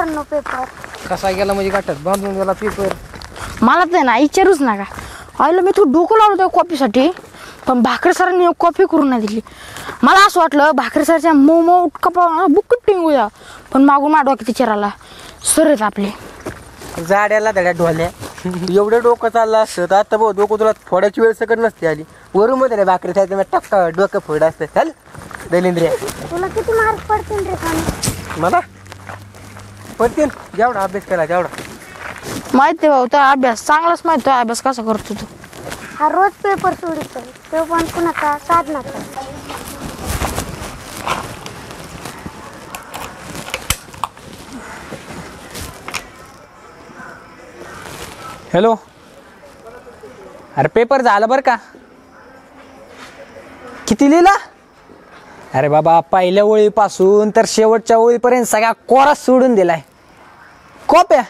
सरांनो paper कसा गेला म्हणजे गाठत बांधून गेला पेपर. मला तर ना विचारूच नका. आईला मी तू डोकं लावलं त्या कॉफीसाठी, पण भाकरे सरांनी कॉफी करून नाही दिली. मला असं वाटलं भाकरे सरांच्या मोमो कपा बुकट टिंगूया, पण मागून माझ्या डोक्यात विचार आला सरच आपले जाड्याला धड्या ढोल्या. एवढं डोकं चाललं असतं तर आता भाऊ डोकं तुला थोड्याची वेळ सकट नसते आली. वरून मध्ये भाकरी खायचं टक्का डोकं फोड असतं. चल दैलेंद्रिया, तुला किती मार्क पडतील रे कानू? मला पडतील जेवढा अभ्यास केला तेवढा. माहिती भाऊ तो अभ्यास चांगलाच माहिती आहे. अभ्यास कसा करतो तू? हा रोज पेपर सोडतो तो पण कुणाचा साधनाचा. हॅलो, अरे पेपर झालं बरं का. किती लिहिला? अरे बाबा पहिल्या ओळीपासून तर शेवटच्या ओळीपर्यंत सगळ्या कोरास सोडून दिलाय. कॉप्या?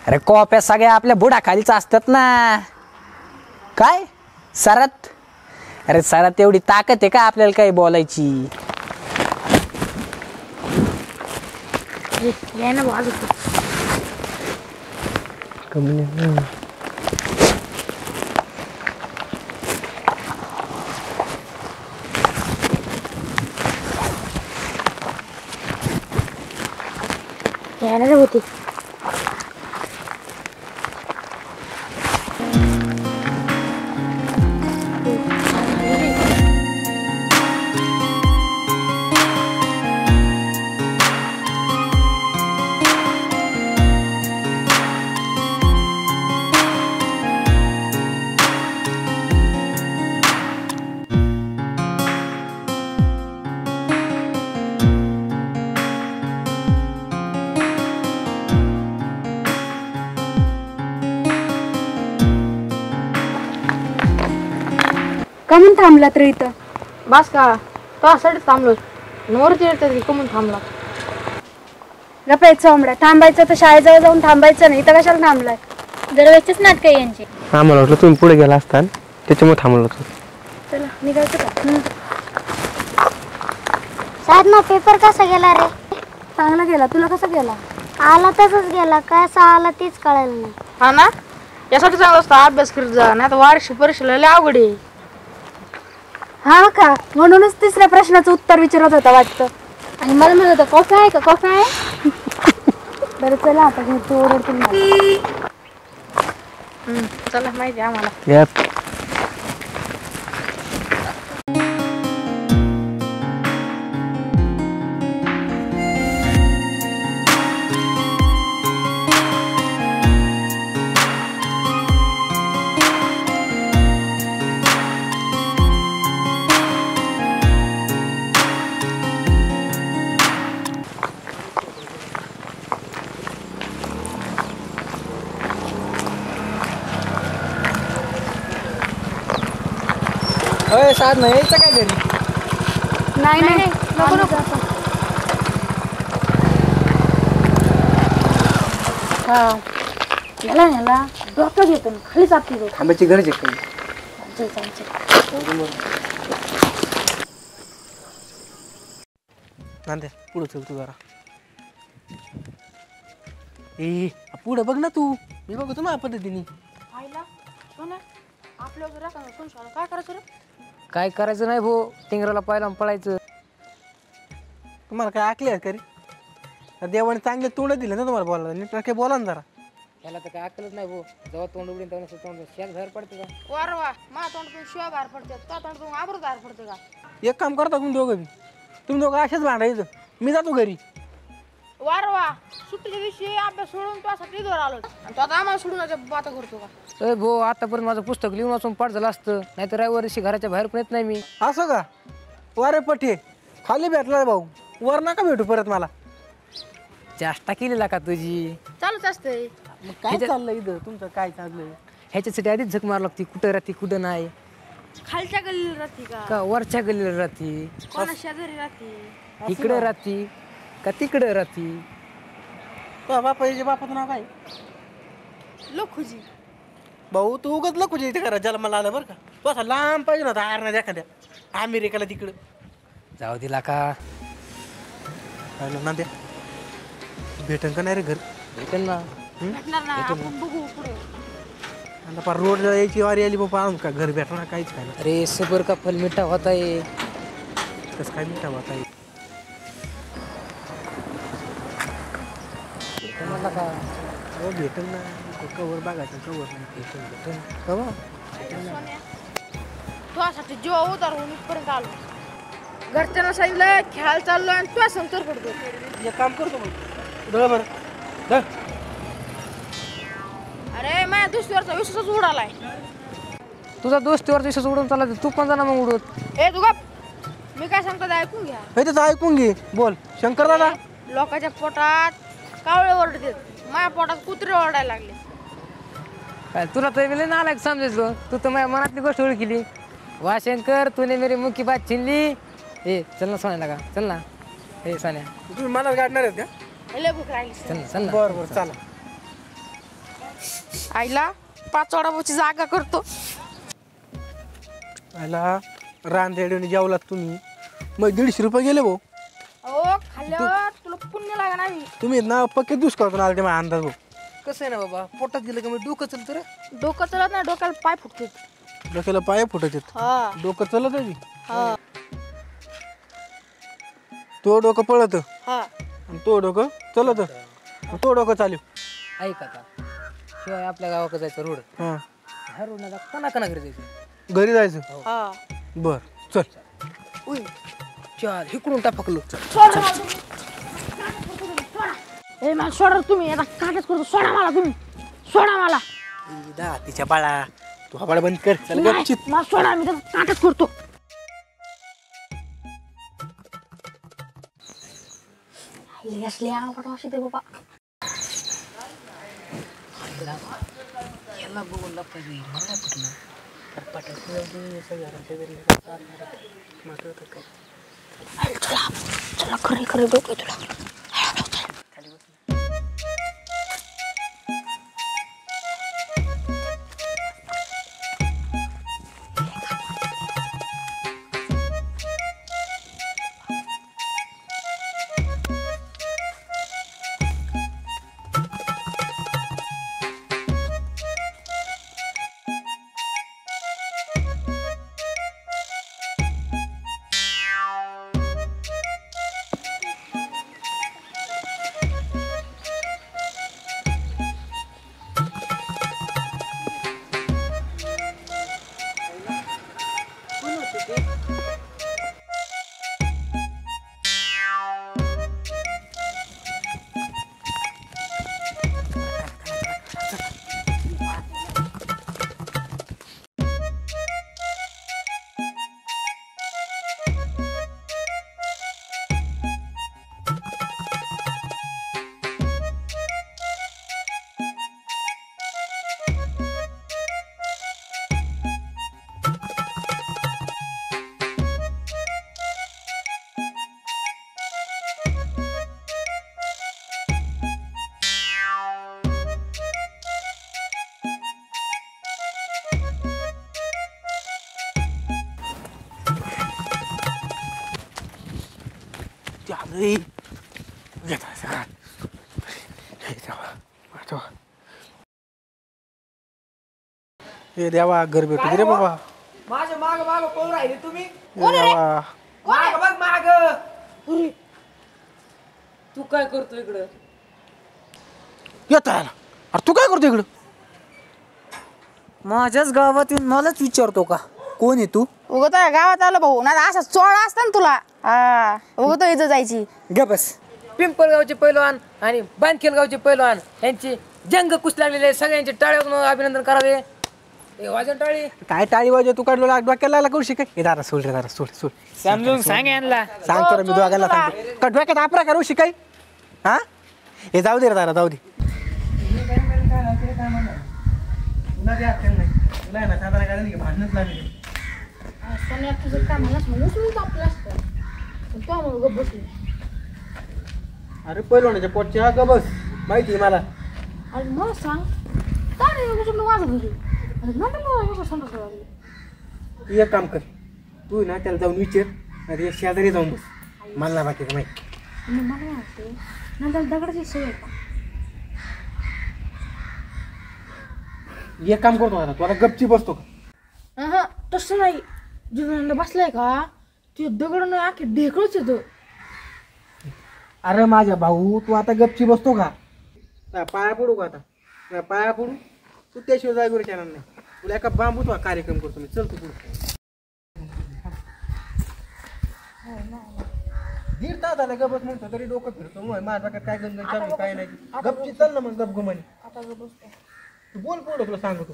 अरे कॉप्या सगळ्या आपल्या बुडाखालीच असतात ना. काय सरात? अरे सरात एवढी ताकद आहे का आपल्याला काही बोलायची? ना बाजू यायला होती. का म्हणून थांबलात रे इथं? बस का तो साठी थांबलो. नवरती येतात की कमून थांबला. गप्पायचं आंबड्या, थांबायचं तर शाळेजवळ जाऊन थांबायचं नाही. इथं कशाला थांबलाय? दरवेळेच नाटक आहे यांची. आम्हाला वाटलं तुम्ही पुढे गेला असता त्याच्यामुळे थांबलो होतो. चला निघायचं का? साधना पेपर कसा गेला रे? चांगला गेला. तुला कसा गेला? आला तसंच गेला. कसा आला तेच कळायला नाही. हा ना, यासाठी चांगला असतो अभ्यास करीत जा, नाही तर वार्षिक परीक्षेला लय अवघड आहे. हा का, म्हणूनच तिसऱ्या प्रश्नाचं उत्तर विचारत होता वाटतं. आणि मला म्हणत होता कॉफी आहे का, कॉफी आहे. बरं चला आता घरचं ओरडतील मला. चला माहिती आहे आम्हाला. अय साधना यायचं काय घरी? नाही नाही नको नको. हा याला न्याला डॉक्टर घेतो खाली जाते. थांबायची गरज आहे काही? नांदे पुढं चल तू जरा. ए पुढं बघ ना तू. मी बघतो माझ्या पद्धतीने. काय करायचं रे? काय करायचं नाही भाऊ, टिंगराला पाहिला पळायचं. तुम्हाला काय ऐकले आहे का रे? देवाने चांगले तोंड दिले ना तुम्हाला बोलायला. नीट बोला ना जरा. त्याला तर काय ऐकलंच नाही भाऊ. जेव्हा तोंड उघडीन तेव्हा तोंड शेक बाहेर पडते का? वार वा मा तोंड पण शिवाय बाहेर पडते, तो तोंड पण आबरू बाहेर पडते का? एक काम करता तुम्ही दोघं बी. तुम्ही दोघं असेच भांडायचं. मी जातो घरी. वार वा सुट्टीच्या दिवशी अभ्यास सोडून तुझ्यासाठी इथवर आलो आणि तो आता आम्हाला सोडून बाता करतो का? अरे भाऊ आतापर्यंत माझं पुस्तक लिहून वाचून पाठ झालं असतं. नाही तर रविवारी घराच्या बाहेर पण येत नाही मी. असं का? वारे पठे खाली भेटला भाऊ, वर नका भेटू परत मला. चेष्टा केलेला का तुझी? चालूच असते. मग काय चाललंय इथं तुमचं? काय चाललंय? ह्याच्यासाठी आधीच झक मार लागते. कुठं राहते कुठं नाही. खालच्या गल्लीला राहते का वरच्या गल्लीला राहते? कोणा शेजारी राहते? इकडे राहते का तिकडे राहते? बापाचं नाव काय? लखुजी. भाऊ तू उगत लखुजी इथे करा ज्याला मला आलं बरं का. तू असा लांब पाहिजे ना आरना एखाद्या अमेरिकेला तिकडं. जाऊ दिला का? नांद्या भेटन का नाही रे घर? भेटेल ना. भेटणार ना आपण बघू पुढे. आता पार रोड यायची वारी आली बाबा आणून का घर भेटणार काहीच काय नाही. अरे सबर का फल मिठा होता है. कसं काय मिठा होता येईल? मला का हो भेटन ना. कवर बघायचं कवर नाही भेटन का बा? तुझ्यासाठी जीवा उतार होऊन इथपर्यंत आलो. घरच्यांना सांगितलं खेळायला चाललो आणि तुझ्या संसार पडतो. एक काम करतो मग दळ बरं दळ. अरे माझ्या दुसरीवरचा विश्वासच उडालाय. तुझा दोस्तीवरचा विश्वास उडून चालला तू पण जा ना मग उडवत. ए तू गप. मी काय सांगतो ते ऐकून घ्या. हे त्याचं ऐकून घे. बोल शंकर दादा. लोकांच्या पोटात कावळे ओरडतात, माझ्या पोटात कुत्रे ओरडायला लागले. काय तुला तर वेळेला नालायक समजायचो. तू तर माझ्या मनातली गोष्ट ओळखली. वा शंकर तूने मेरी मुख्य बात छिनली. ए चल ना सोन्याला का चल ना. ए सोन्या तुम्ही मला गाडणार आहेत का? लय भूक लागली. चल ना चल ना. बरं बरं चला. आईला 5 वडापावची जागा करतो. आला रानदेडीने जेवलात तुम्ही. मग 150 रुपये गेले भाऊ. अहो खाल्ल्यावर तुला पुण्य लागा नाही. तुम्ही ना पक्के दुष्काळातून आले ते माझा अंदाज भाऊ. कसं आहे ना बाबा पोटात गेलं का मी डोकं चलतं रे. डोकं चलत नाही, डोक्याला पाय फुटते. डोक्याला पाय फुटत आहेत. हा डोकं चलत आहे. हा तो डोकं पळत हा. आणि तो डोकं चलत आणि तो डोकं चालू. ऐक आता शिवाय आपल्या गावाकडे जायचं रोड. हां ह्या रोडला कना घरी जायचं. घरी जायचं. हा. बर चल. उय चाल इकडून टापकलो. ए मला सोडा तुम्ही. आता काटच करतो. सोडा मला तुम्ही. सोडा मला. तिच्या बाळा तू हा बाळा बंद कर. चल नाही, गपचित. मला सोडा. मी त्याचा काटच करतो. असले आवड अशी ते बाबा. याला बघून लपायचं मला कुठलं चला चला खरे खरे डोकं तुला. हे देवा घर भेटू दे रे बाबा. माझ्या माग माग पळून राहिले तुम्ही. हे देवा. माग बघ माग. तू काय करतो इकडं. येत आहे ना. अरे तू काय करतो इकडं? माझ्याच गावात येऊन मलाच विचारतो का कोण आहे तू. उगत गावात आलं भाऊ ना. असा चोळा असता ना तुला. हा उगत इथं जायची. ग बस. पिंपळगावचे पैलवान आणि बांधखेल गावचे पैलवान यांची जंग कुस लागलेले. सगळ्यांचे टाळ्या अभिनंदन करावे. वाजन टाळी. काय टाळी वाजव तू काय डोक्याला लागला करू शिकाय. हे दादा सोड रे दादा सोड सोड. समजून सांग यांना. सांगतो रे मी दोघांना सांगतो. का डोक्यात आपरा करू शिकाय. हा हे जाऊ दे रे दादा जाऊ दे. अरे पहिलं पोटचे हा ग बस माहिती आहे मला. अरे मग सांग काय माझं घरी. एक काम कर तू ना त्याला जाऊन विचार. अरे शेजारी जाऊन बस. मला बाकीचं माहिती. नंतर दगडाची सवय का? एक काम करतो आता, तू आता गपची बसतो का? तसं नाही. जीवनाला बसलाय का ते दगड नाही आखी ढेकळच येतो. अरे माझ्या भाऊ, तू आता गपची बसतो का? पाया पडू का आता? पाया पडू तू, त्याशिवाय जागेवर येणार नाही. तुला एका बांबूचा कार्यक्रम करतो मी. चल तू पुढे. दीड तास झाला गपच म्हणतो तरी डोकं फिरतो. मग माझ्या डोक्यात काय गंगन चालू आहे, काय नाही. गपची चल ना मग, गप गुमानी. तू बोल पुढं, तुला सांगतो.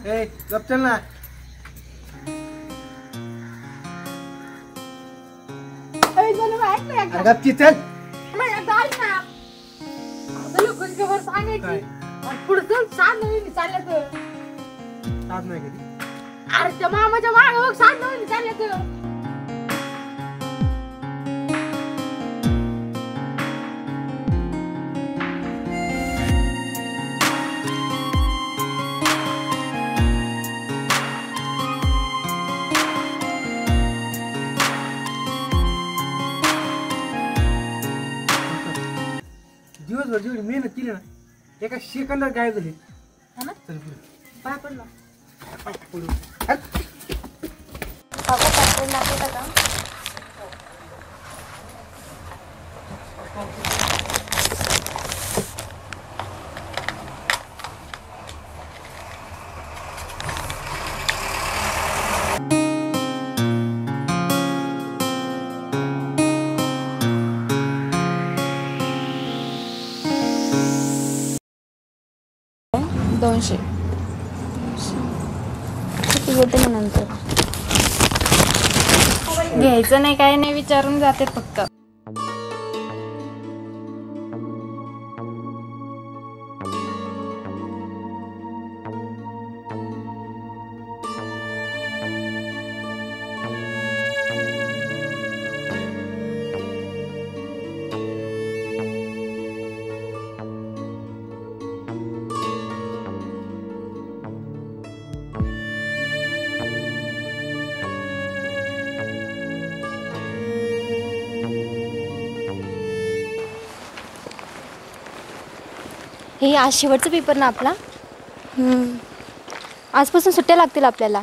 ए गप चल ना. अरे गपची चल. पुढचं सांग नवीन चालल्यात. साथ नाही कधी. अरे त्या मामाच्या मागे बघ, सांग नवीन चालल्यात. दिवसभर जेवढी मेहनत केली ना, एका सेकंदात गायब झाली. चल पुढे. पाय पडला. पुढे. दोनशे होते मग नंतर घ्यायचं नाही, काय नाही विचारून जाते फक्त. हे आज शेवटचा पेपर ना आपला. आजपासून सुट्ट्या लागतील आपल्याला.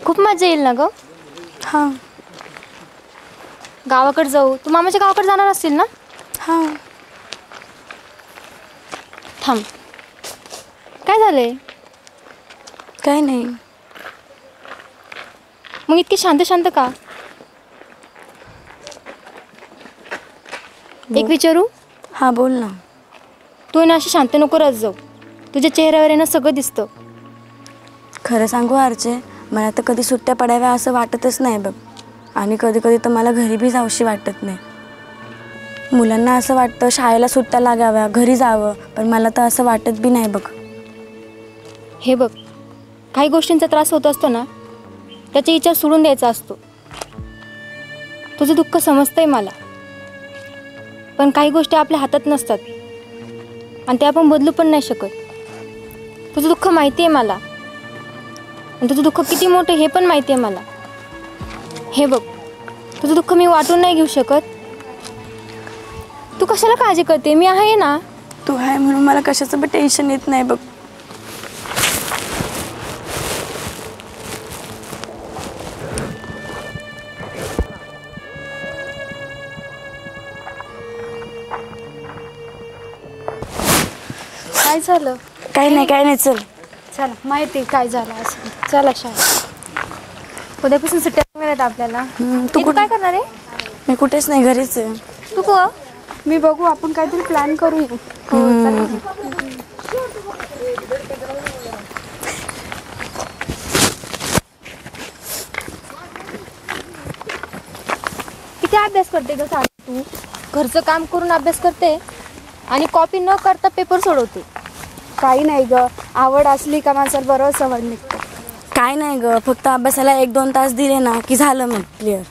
खूप मजा येईल ना ग. हां, गावाकडे जाऊ. तू मामाच्या गावाकडे जाणार असतील ना? हां. थांब, काय झालंय? काय नाही. मग इतकी शांत शांत का? एक विचारू? हां बोल ना. तू ना अशी शांत नको राहत जाऊ. तुझ्या चेहऱ्यावर आहे ना सगळं दिसतं. खरं सांगू आरचे, मला तर कधी सुट्ट्या पडाव्या असं वाटतच नाही बघ. आणि कधी कधी तर मला घरी बी जाऊशी वाटत नाही. मुलांना असं वाटतं शाळेला सुट्ट्या लागाव्या, घरी जावं, पण मला तर असं वाटत बी नाही बघ. हे बघ, काही गोष्टींचा त्रास होत असतो ना, त्याचा विचार सोडून द्यायचा असतो. तुझं दुःख समजतंय मला, पण काही गोष्टी आपल्या हातात नसतात आणि ते आपण बदलू पण नाही शकत. तुझं दुःख माहिती आहे मला, आणि तुझं दुःख किती मोठं हे पण माहिती आहे मला. हे बघ, तुझं दुःख मी वाटून नाही घेऊ शकत. तू कशाला काळजी करते? मी आहे ना. तू आहे म्हणून मला कशाचं पण टेन्शन येत नाही बघ. काय झालं? काही नाही काही नाही, चल. चला, माहिती काय झालं असं. चला शाळेत. उद्यापासून सुट्ट्या मिळत आपल्याला. तू काय करणार आहे? मी कुठेच नाही, घरीच आहे. तू को? मी बघू, आपण काहीतरी प्लॅन करू. किती अभ्यास करते ग साडी तू? घरचं काम करून अभ्यास करते आणि कॉपी न करता पेपर सोडवते. काही नाही ग, आवड असली का माणसाला बरोबर सवड निघते. काय नाही ग, फक्त अभ्यासाला 1-2 तास दिले ना की झालं मग क्लिअर.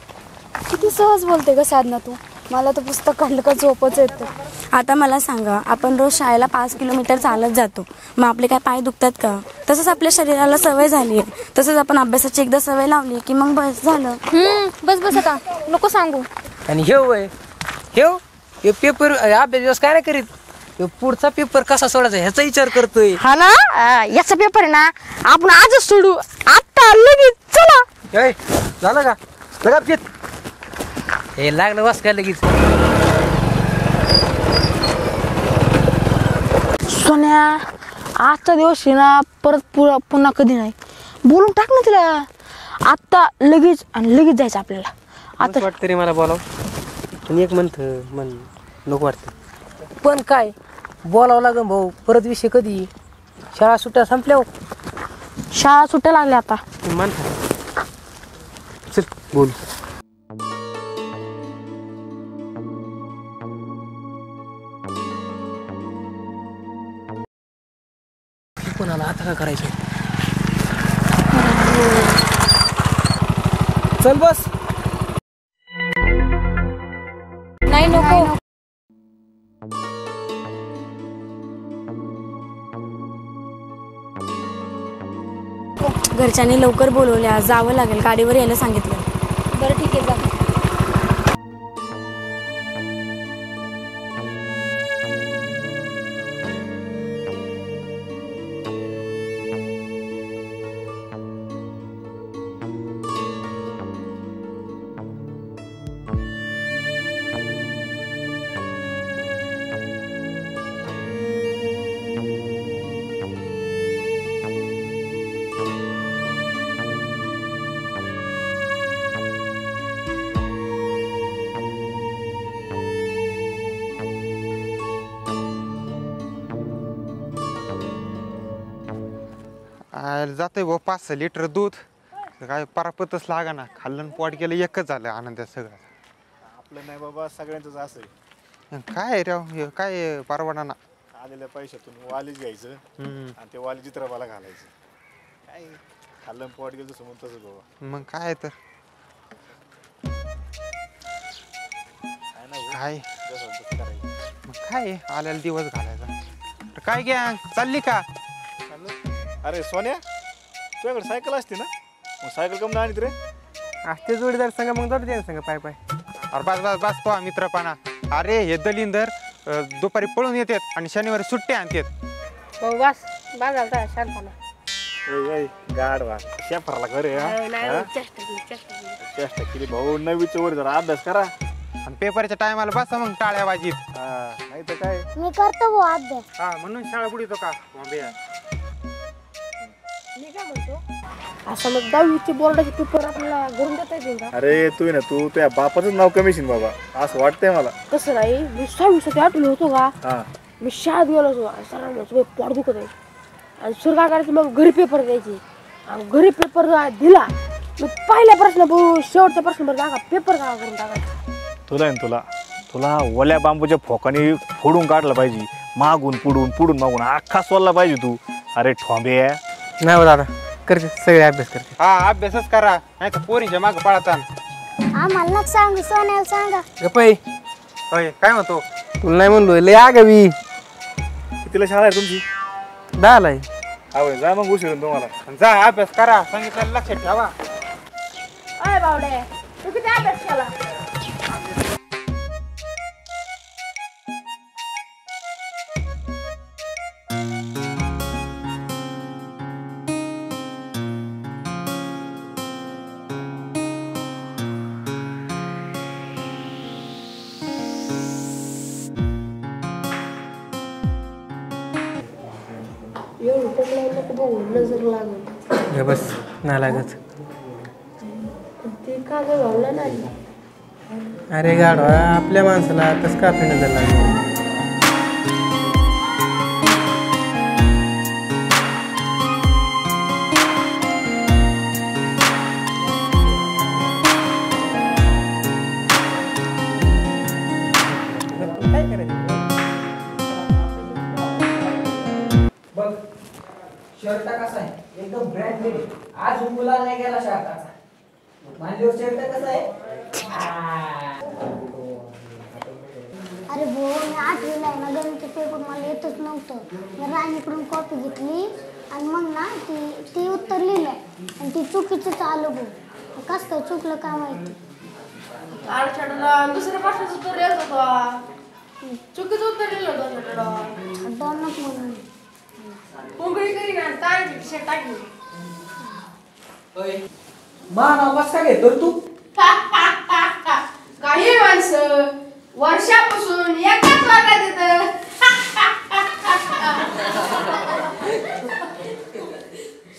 किती सहज बोलते ग साधना तू. मला तर पुस्तक काढलं का झोपच येतं. आता मला सांगा, आपण रोज शाळेला 5 किलोमीटर चालत जातो, मग आपले काय पाय दुखतात का? तसंच आपल्या शरीराला सवय झाली आहे. तसंच आपण अभ्यासाची एकदा सवय लावली की मग बस झालं. बस बस आता नको सांगू. आणि हे पेपर अभ्यास दिवस काय नाही करीत. ह्यो पुढचा पेपर कसा सोडायचा ह्याचा विचार करतोय. हा ना, याचा पेपर आहे ना, आपण आजच सोडू. आता लगेच चला. ए, झालं का लगा चित. हे लागलं वास काय लगेच. सोन्या, आजचा दिवस आहे ना, परत पुन्हा कधी नाही. बोलून टाक ना तिला आता लगेच, आणि लगेच जायचं आपल्याला. आता वाटतं तरी मला बोलाव, पण एक मन नको वाटतं. पण काय बोलावं लागेल भाऊ. परत विषय कधी? शाळा सुट्ट्या संपल्यावर. शाळा सुट्ट्या लागल्या आता. म्हणता चल बोल. कोणाला आता काय करायचं? चल बस. नाही नको. घरच्यांनी लवकर बोलवल्या, जावं लागेल, गाडीवर यायला सांगितलं. बरं ठीक आहे जा. जातोय भाऊ 5-6 लिटर दूध. काय परापतच लागा ना, खाल्लं पोट गेलं एकच झालं आनंदात सगळं. आपलं नाही बाबा, सगळ्यांचंच असं आहे. काय राव हे काय परवडा ना. आलेल्या पैशातून वालीच घ्यायचं आणि ते वाली चित्रपाला घालायचं. काय खाल्लं पोट गेलं तसं म्हणून तसं बाबा. मग काय तर काय जसं तसं करायचं. मग काय आलेला दिवस घालायचा. काय गॅंग चालली का? अरे सोन्या, तुझ्याकडे सायकल असते ना, मग सायकल कम आणत रे? ते जोडीदार संग मग जाऊ दे संग पाय. अरे बस पहा मित्रपणा. अरे हे दलिंदर दुपारी पळून येतात आणि शनिवारी सुट्ट्या आणतात. बस झाला शांतपणा. गाड वा शेफरला घरे चेष्टा केली भाऊ. 9वीच्या वर जरा अभ्यास करा आणि पेपरच्या टायमाला बसा मग टाळ्या वाजीत. नाही तर काय. मी करतो भाऊ अभ्यास. हा म्हणून शाळा बुडीतो का? मी काय म्हणतो, असं मग 10वीचे बोर्डाचे पेपर आपल्याला घरून देता येतील का? अरे तू ना, तू त्या बापाचं नाव कमीशील बाबा, असं वाटतंय मला. तसं नाही, मी 6वीसाठी आठवलं होतो का, हा मी शाळेत गेलो होतो. सरांना पोट दुखत आहे आणि सर काय करायचं, मग घरी पेपर द्यायचे. आणि घरी पेपर दिला, मी पहिल्या प्रश्न शेवटच्या प्रश्न पेपर का करून टाकायचा. तुला ओल्या बांबूच्या फोकाने फोडून काढलं पाहिजे, मागून पुढून मागून अख्खा सोडला पाहिजे तू. अरे ठोंबे नाही हो दादा, करते सगळे अभ्यास करते. हा अभ्यासच करा, नाही तर पोरींच्या मागं पळता. आम्हाला नका सांगू, सोन्याला सांगा. गप्पाई होय काय म्हणतो? तुला नाही म्हणलो लय आगावी. कितीला शाळा आहे तुमची? 10ला आहे. आवय जा मग उशीर तुम्हाला. जा अभ्यास करा, सांगितलं लक्षात ठेवा. अय बावडे, तू किती अभ्यास केला? नजर लागल बस नाही लागत. ते का गवला नाही. अरे गाडवा, आपल्या माणसाला तस का आपली नजर लागली? शर्ट कसा आहे? एकदम ब्रँडेड. आज मुला नाही गेला शर्टाचा. अरे भाऊ मी 8वीला आहे ना, गणित पेपर मला येतच नव्हतं. मी राणीकडून कॉपी घेतली आणि मग ना ती उत्तर लिहिलंय आणि ती चुकीचंच आलं भाऊ. कसं काय चुकलं काय माहिती. दुसऱ्या प्रश्नाचं उत्तर येत होतं, चुकीचं उत्तर लिहिलं होतं. दोनच म्हणून कोंबडी करी ना ताईची खिशात टाकली. मा नाव कसं काय घेतो रे तू? काही माणसं वर्षापासून एकाच वागत येतं.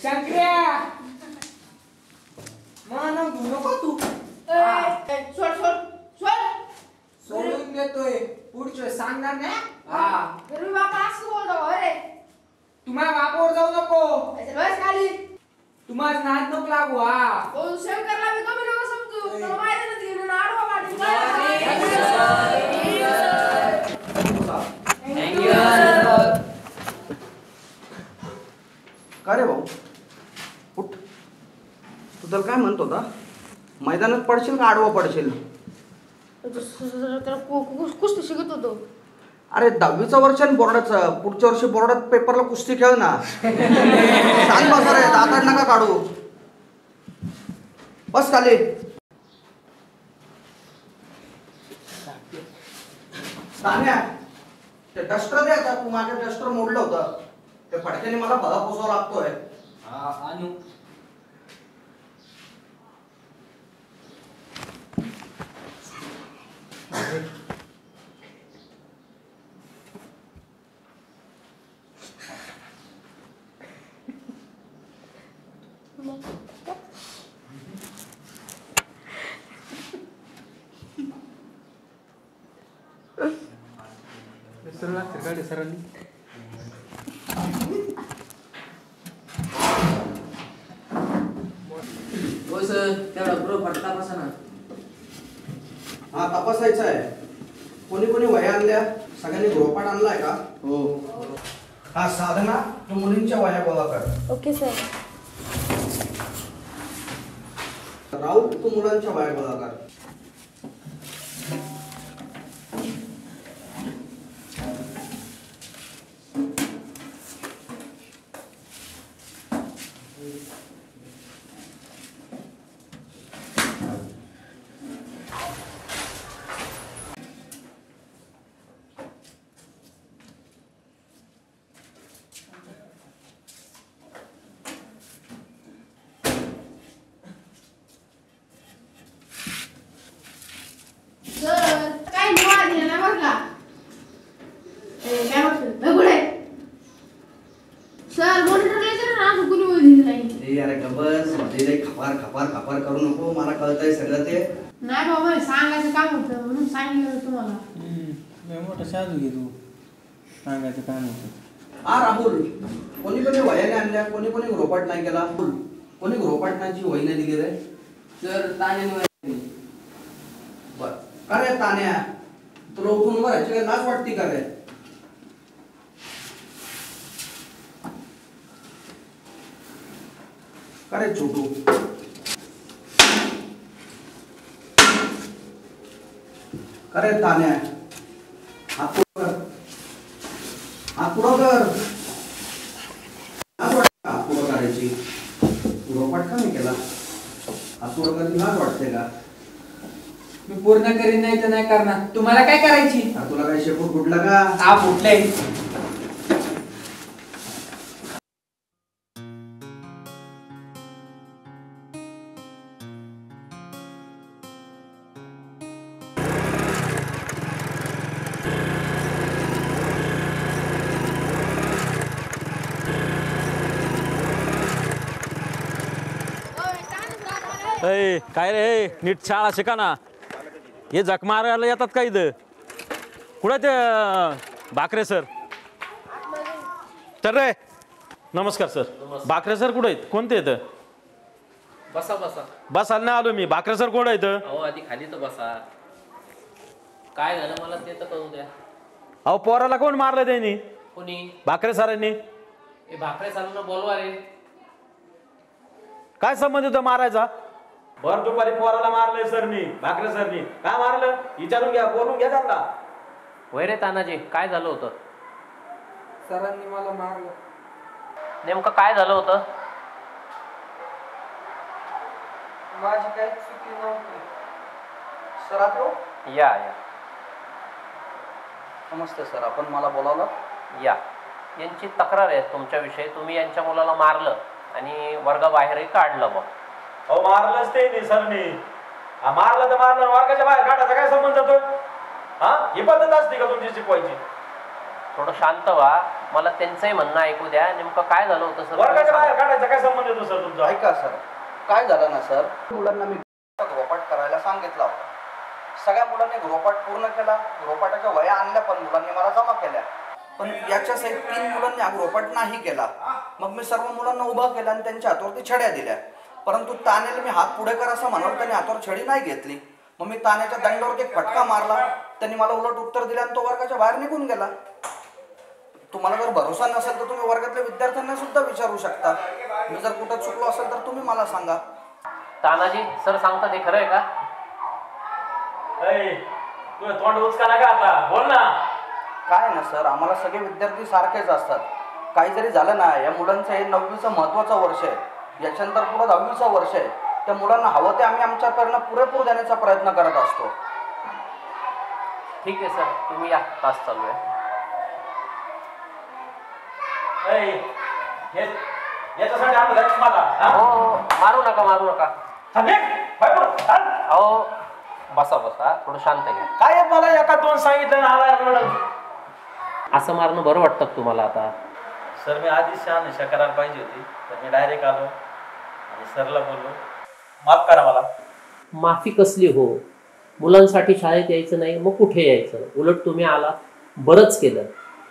शंकर्या मा नाव घेऊ नको तू. सोडून देतोय, पुढच्या सांगणार नाही. हा घरी बाबा असं बोलतो अरे तुम्हाला बापावर जाऊ नको, बस खाली. तुम्हाला नाद नको लागू. हा शंकरला मी कमी नको समजू, तुला माहिती नाही घेऊन आडवा पाठी. का रे भाऊ उठ, तू तर काय म्हणतो होता, मैदानात पडशील का आडवा पडशील? कुस्ती शिकत होतो. अरे 10वीचं वर्ष आणि बोर्डाचं, पुढच्या वर्षी बोर्डात पेपरला कुस्ती खेळ ना. सांग बसा रे, दाताड नका काढू. बस खाली. सान्या, ते डस्टर दे आता. तू माझं डस्टर मोडलं होतं, ते फडक्याने मला भला पोसावा लागतोय. आणू गाडी सरांनी हा तपासायचं आहे. कोणी कोणी वह्या आणल्या? सगळ्यांनी गृहपाठ आणलाय का? हो. हा साधना, तू मुलींच्या वह्या गोळा कर. Okay sir. राहुल, तू मुलांच्या वह्या गोळा कर. काय निवार दिला ना बघा. काय वाटतं दगड आहे सर. मॉनिटर द्यायचं ना, असं कुणी बोलली नाही. अरे गबस, मध्ये खपार खपार खपार करू नको. मला कळतंय सगळं ते. नाही बाबा, सांगायचं काम होतं म्हणून सांगितलं तुम्हाला. मोठा साधू घे तू, सांगायचं काम होतं. हा राहुल, कोणी कोणी वह्याने आणल्या, कोणी कोणी गृहपाठ नाही केला? कोणी गृहपाठांची वही नाही दिली रे? सर ताने बर. का रे तान्या, तुला उठून उभं राहायची काय लाज वाटते का रे? का रे छोटू? का रे तान्या, हात पुढं कर. हात पुढं कर. लाज वाटते का हात पुढं करायची? गृहपाठ का नाही केला? हात पुढं करायची लाज वाटते का? मी पूर्ण करीन, नाही तर नाही करणार. तुम्हाला काय करायची? तुला काय शेपूट फुटला का? हा फुटलंय. काय रे, नीट शाळा शिका ना. हे जख मारायला येतात का इथं? कुठे ते भाकरे सर? तर रे नमस्कार सर. भाकरे सर कुठे आहेत? कोणते येतं? बसा बसा. बसायला नाही आलो मी. भाकरे सर कोण आहेत? अहो आधी खाली तर बसा. काय झालं मला ते तर कळू द्या. अहो पोराला कोण मारलं त्यांनी? कोणी? भाकरे सरांनी. हे भाकरे सरांना बोलवा रे. काय संबंध होता मारायचा? भर दुपारी पोराला मारलंय सरनी, भाकरे सरनी. का मारलं विचारून घ्या, बोलून घ्या त्यांना. होय रे तानाजी, काय झालं होतं? सरांनी मला मारलं. नेमकं काय झालं होतं? माझी काही चुकी नव्हती. सर आपण या. नमस्ते सर, आपण मला बोलावलं? या. यांची तक्रार आहे तुमच्याविषयी. तुम्ही यांच्या मुलाला मारलं आणि वर्गाबाहेरही काढलं. मग अहो मारलंच ते सरनी. मारलं तर मारलं, वर्गाच्या बाहेर काढायचा काय संबंध तो? ही पद्धत असते का तुमची शिकवायची? थोडं शांत व्हा, मला त्यांचंही म्हणणं ऐकू द्या. नेमकं काय झालं होतं सर? वर्गाच्या बाहेर काढायचा काय संबंध येतो सर तुमचा? ऐका सर, काय झालं ना सर, मुलांना मी गृहपाठ करायला सांगितला होता. सगळ्या मुलांनी गृहपाठ पूर्ण केला. गृहपाठाच्या वया आणल्या पण मुलांनी मला जमा केल्या. पण याच्या सहित 3 मुलांनी हा गृहपाठ नाही केला. मग मी सर्व मुलांना उभा केला आणि त्यांच्या हातावरती छड्या दिल्या. परंतु तानेला मी हात पुढे कर असं म्हणाल, त्यांनी हातावर छडी नाही घेतली. मग मी तानेच्या दंडावरती एक फटका मारला. त्यांनी मला उलट उत्तर दिलं आणि तो वर्गाच्या बाहेर निघून गेला. तुम्हाला जर भरोसा नसेल तर तुम्ही वर्गातल्या विद्यार्थ्यांना सुद्धा विचारू शकता. मी जर कुठं चुकलो असेल तर तुम्ही मला सांगा. तानाजी सर सांगतात हे खरं आहे का? तू तोंड उचका नका आता, बोल ना. काय ना सर, आम्हाला सगळे विद्यार्थी सारखेच असतात. काही जरी झालं ना, या मुलांचं हे 9वीचं महत्त्वाचं वर्ष आहे. याच्यानंतर पुढं 10वीचं वर्ष आहे. त्या मुलांना हवं ते आम्ही आमच्याकडनं पुरेपूर देण्याचा प्रयत्न करत असतो. ठीक आहे सर, तुम्ही या. तास चालू आहे. याच्यासाठी आम्ही हो, मारू नका. अहो बसा, थोडं शांत घ्या. काय मला एका 2 सांगितलं ना, असं मारणं बरं वाटतं तुम्हाला आता? सर मी आधीच शहानिशा करायला पाहिजे होती, तर मी डायरेक्ट आलो आणि सरला बोललो माफ करा मला. माफी कसली हो? मुलांसाठी शाळेत यायचं नाही मग कुठे यायचं? उलट तुम्ही आला, बरंच केलं.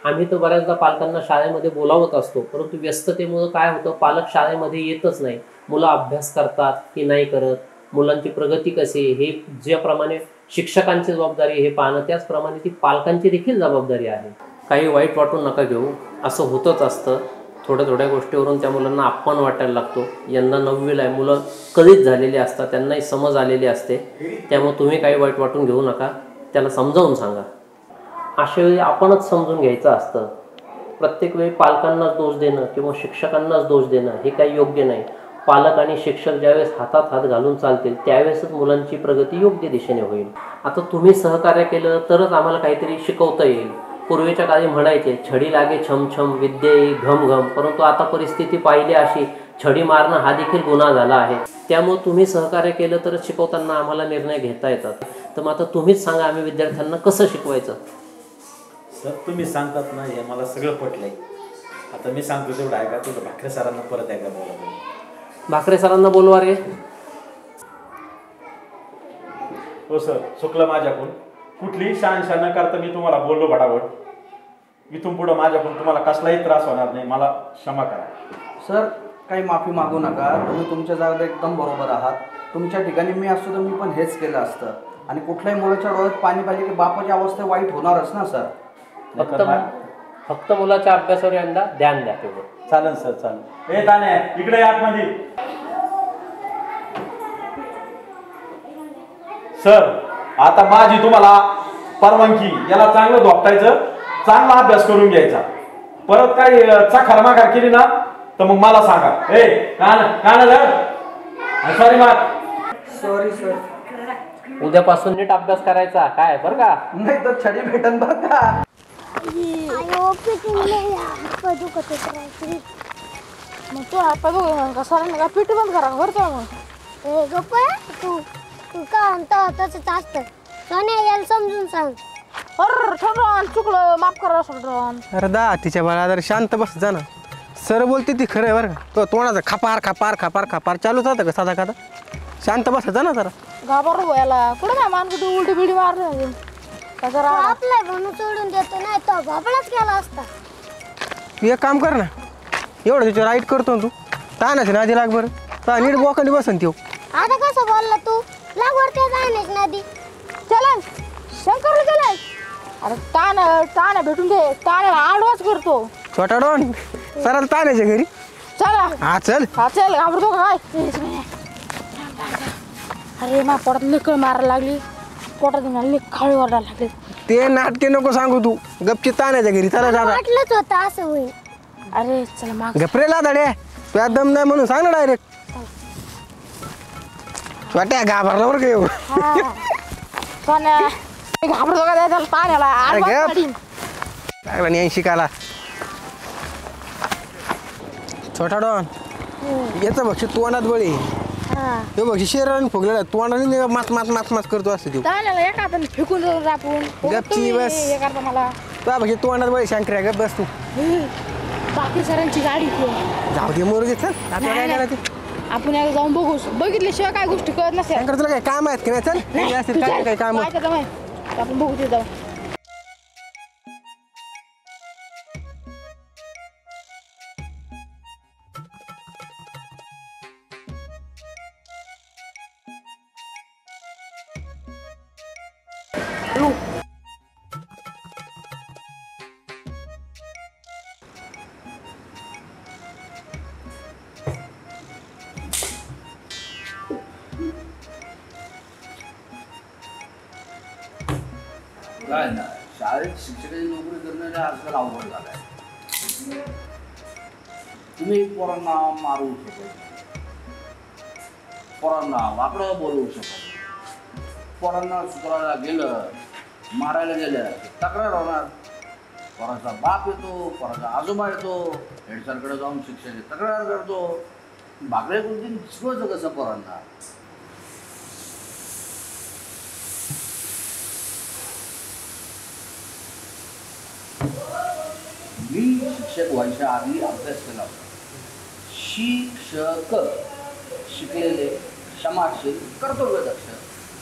आम्ही तर बऱ्याचदा पालकांना शाळेमध्ये बोलावत असतो, परंतु व्यस्ततेमुळं काय होतं, पालक शाळेमध्ये येतच नाही. मुलं अभ्यास करतात की नाही करत, मुलांची प्रगती कशी, हे ज्याप्रमाणे शिक्षकांची जबाबदारी हे पाहणं, त्याचप्रमाणे ती पालकांची देखील जबाबदारी आहे. काही वाईट वाटून नका घेऊ, असं होतच असतं. थोड्या गोष्टीवरून त्या मुलांना अपमान वाटायला लागतो. यंदा 9वीला आहे, मुलं कधीच झालेली असतात, त्यांनाही समज आलेली असते. त्यामुळे तुम्ही काही वाईट वाटून घेऊ नका, त्याला समजावून सांगा. अशा वेळी आपणच समजून घ्यायचं असतं. प्रत्येक वेळी पालकांनाच दोष देणं किंवा शिक्षकांनाच दोष देणं हे काही योग्य नाही. पालक आणि शिक्षक ज्यावेळेस हातात हात घालून चालतील त्यावेळेसच मुलांची प्रगती योग्य दिशेने होईल. आता तुम्ही सहकार्य केलं तरच आम्हाला काहीतरी शिकवता येईल. पूर्वीच्या काळी म्हणायचे छडी लागे छमछम विद्ये घम घम, परंतु आता परिस्थिती पाहिली अशी, छडी मारणं हा देखील गुन्हा झाला आहे. त्यामुळे तुम्ही सहकार्य केलं तरच शिकवताना आम्हाला निर्णय घेता येतात. तर मग आता तुम्हीच सांगा आम्ही विद्यार्थ्यांना कसं शिकवायचं? सर तुम्ही सांगतात ना, हे मला सगळं पटलंय. आता मी सांगतो तेवढं ऐका. तुझं भाकरे सरांना परत एकदा बोला. भाकरे सरांना बोलवा रे. हो सर, चुकलं माझ्याकडून. कुठलीही शहानिशा न करता मी तुम्हाला बोललो बडाबड. इथून पुढं माझ्याकडून तुम्हाला कसलाही त्रास होणार नाही, मला क्षमा करा. सर काही माफी मागू नका. तुम्ही तुमच्या जागेवर एकदम बरोबर आहात. तुमच्या ठिकाणी मी असतो तर मी पण हेच केलं असतं. आणि कुठल्याही मुलाच्या डोळ्यात पाणी पाहिजे की बापाची अवस्था वाईट होणारच ना सर. फक्त मुलाच्या अभ्यासावर यंदा ध्यान द्या तेवढं. चालेल सर, चालेल. ए ताने इकडे आतमध्ये. सर आता माझी तुम्हाला परवानगी, याला चांगलं धोपटायचं, चांगला अभ्यास करून घ्यायचा. परत काही चाखरमाखार केली ना तर मग मला सांगा. ए सॉरी सॉरी सर. उद्यापासून नीट अभ्यास करायचा काय, बरं का? नाही तर छडी भेटन बरं का. मग तू आता बघ सरांनी का पिटी बंद करा बरं का? मग गप्प तू का म्हणतो तसंच असतं. सोन्या याला समजून सांग. चुकलं, माफ करा सर. अरे दा तिच्या बाळा जरा शांत बस जा ना. सर बोलते ती खरं आहे बरं का? तो तोंडाचा खपार खपार खपार खपार चालूच होतं का साधा खाता? शांत बस जा ना जरा. घाबर व्हायला कुठं काय मान कुठे उलटी बिडी मारली जरा. आपला म्हणून सोडून देतो नाही तो भापलाच केला असता. तू एक काम कर ना, एवढं तिच्या राईट करतो ना तू. तानाच ना आधी लाग बरं, ता नीट बोकांडी बसन त्यो. आता कसं बोलला तू? लागवड ते जायनेच नदी. चला शंकरला गेलाय. अरे ताना भेटून दे, ताण्याला आडवाच करतो. छोटा डॉन सराला तानाच्या घरी. चला हा चल. घाबरतो काय? अरे मा पोटात निकळ मारायला लागली, पोटात काळी वाटायला लागले. ते नाटके नको सांगू तू, गपची ताण्याच्या घरी चला दादा. वाटलंच होतं असं होईल. अरे चला माग गपरेला दाड्या तुझ्या दम नाही म्हणून सांग ना डायरेक्ट. वाट्या घाबरला बरं का येऊ. सोन्या घाबरतो का त्याला पाण्याला अरे आडवा गप. काढीन. काय म्हणे शिकायला छोटा डॉन याचं बघ तोंडात बळी. हे बघ शरीराने फुगलेला तोंडाने मात मात मात मात करतो असतो तू. पाण्याला एका हाताने फेकून जाऊन रापून गपची बस. हे करता मला. तुला बघ तोंडात बळी शंकर्या गप बस तू. बाकी सरांची गाडी जाऊ दे मोर घेत आपल्याला काय करायचं. आपण एकदा जाऊन बघू, बघितल्याशिवाय काय गोष्टी कळत नसेल. शंकर तुला काय काम आहेत की नाही. चल असतील काय काय काम. आपण बघू ते जाऊ. काय ना शाळेत शिक्षकाची नोकरी करणारे आजकाल अवघड झालाय. तुम्ही पोरांना मारू शकत, पोरांना वाकडं बोलवू शकत, पोरांना सुधारायला गेलं मारायला गेलं तक्रार होणार. पोराचा बाप येतो, पोराचा आजोबा येतो, हेडसरकडे जाऊन शिक्षकाची तक्रार करतो. भाकरे कुठून शिकवायचं कसं पोरांना. मी शिक्षक व्हायच्या आधी अभ्यास केला होता. शिक्षक शिकलेले, क्षमाशील, कर्तव्यदक्ष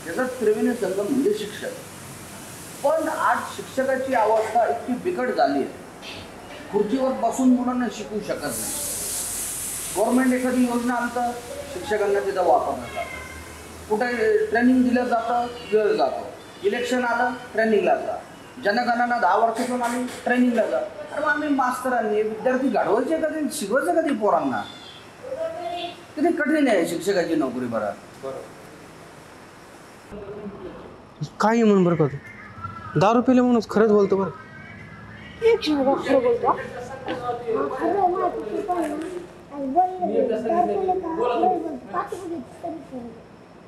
याचा त्रिवेणी संगम म्हणजे शिक्षक. पण आज शिक्षकाची अवस्था इतकी बिकट झाली आहे, खुर्चीवर बसून मुलांना शिकवू शकत नाही. गव्हर्नमेंट एखादी योजना आणतं, शिक्षकांना तिथं वापरलं जातं. कुठे ट्रेनिंग दिलं जातं, वेळ जातो. इलेक्शन आलं, ट्रेनिंगला जा. जनगणना 10 वर्षातून आली, ट्रेनिंगला जा. अरे आम्ही मास्तरांनी विद्यार्थी घडवायचे कधी, शिकवायचं कधी पोरांना. किती कठीण आहे शिक्षकाची नोकरी. बरं काही म्हणून बरं का तू दारू पिले म्हणून खरंच बोलतो बरं.